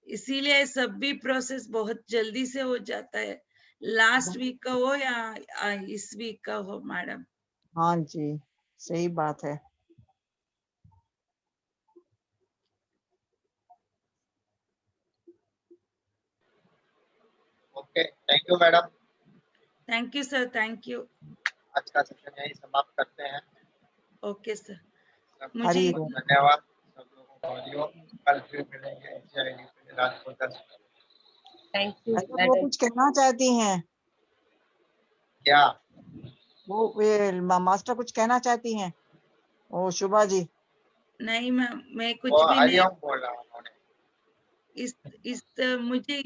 इसीलिए सब भी प्रोसेस बहुत जल्दी से हो जाता है, लास्ट वीक का हो या इस वीक का हो मैडम। हाँ जी, सही बात है। Okay, thank you madam. Thank you sir, thank you. आज का सेशन यही समाप्त करते हैं। Okay sir. सबको मुझे हरिओम। धन्यवाद, सब लोगों को हरिओम। कल फिर मिलेंगे इसी आईडी पे रात को 10 बजे। थैंक यू अच्छा, वो मैडम। कुछ कहना चाहती हैं? क्या? मास्टर कुछ कहना चाहती हैं? ओ शुभा जी। नहीं मैम, मैं वो कुछ भी नहीं। हरिओम बोल रहा हूँ उन्होंने। इस मुझे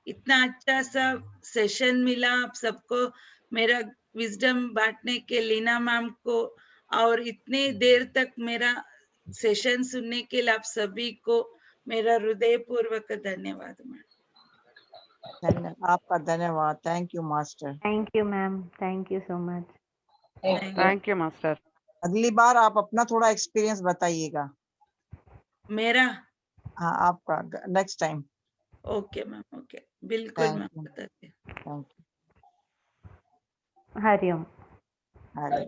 इतना अच्छा सा सेशन मिला आप सबको, मेरा विजडम बांटने के लीना मैम को, और इतनी देर तक मेरा सेशन सुनने के लिए आप सभी को मेरा हृदयपूर्वक धन्यवाद मैम। आपका धन्यवाद। Thank you master. Thank you, ma'am. Thank you so much. Thank Thank you. Thank you master. अगली बार आप अपना थोड़ा एक्सपीरियंस बताइएगा। मेरा हाँ, आपका next time. Okay ma'am, okay, बिल्कुल थैंक मैम, यू। बताते। Thank you. Hariom. Hare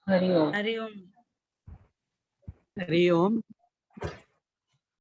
Hariom. Hariom. Hariom.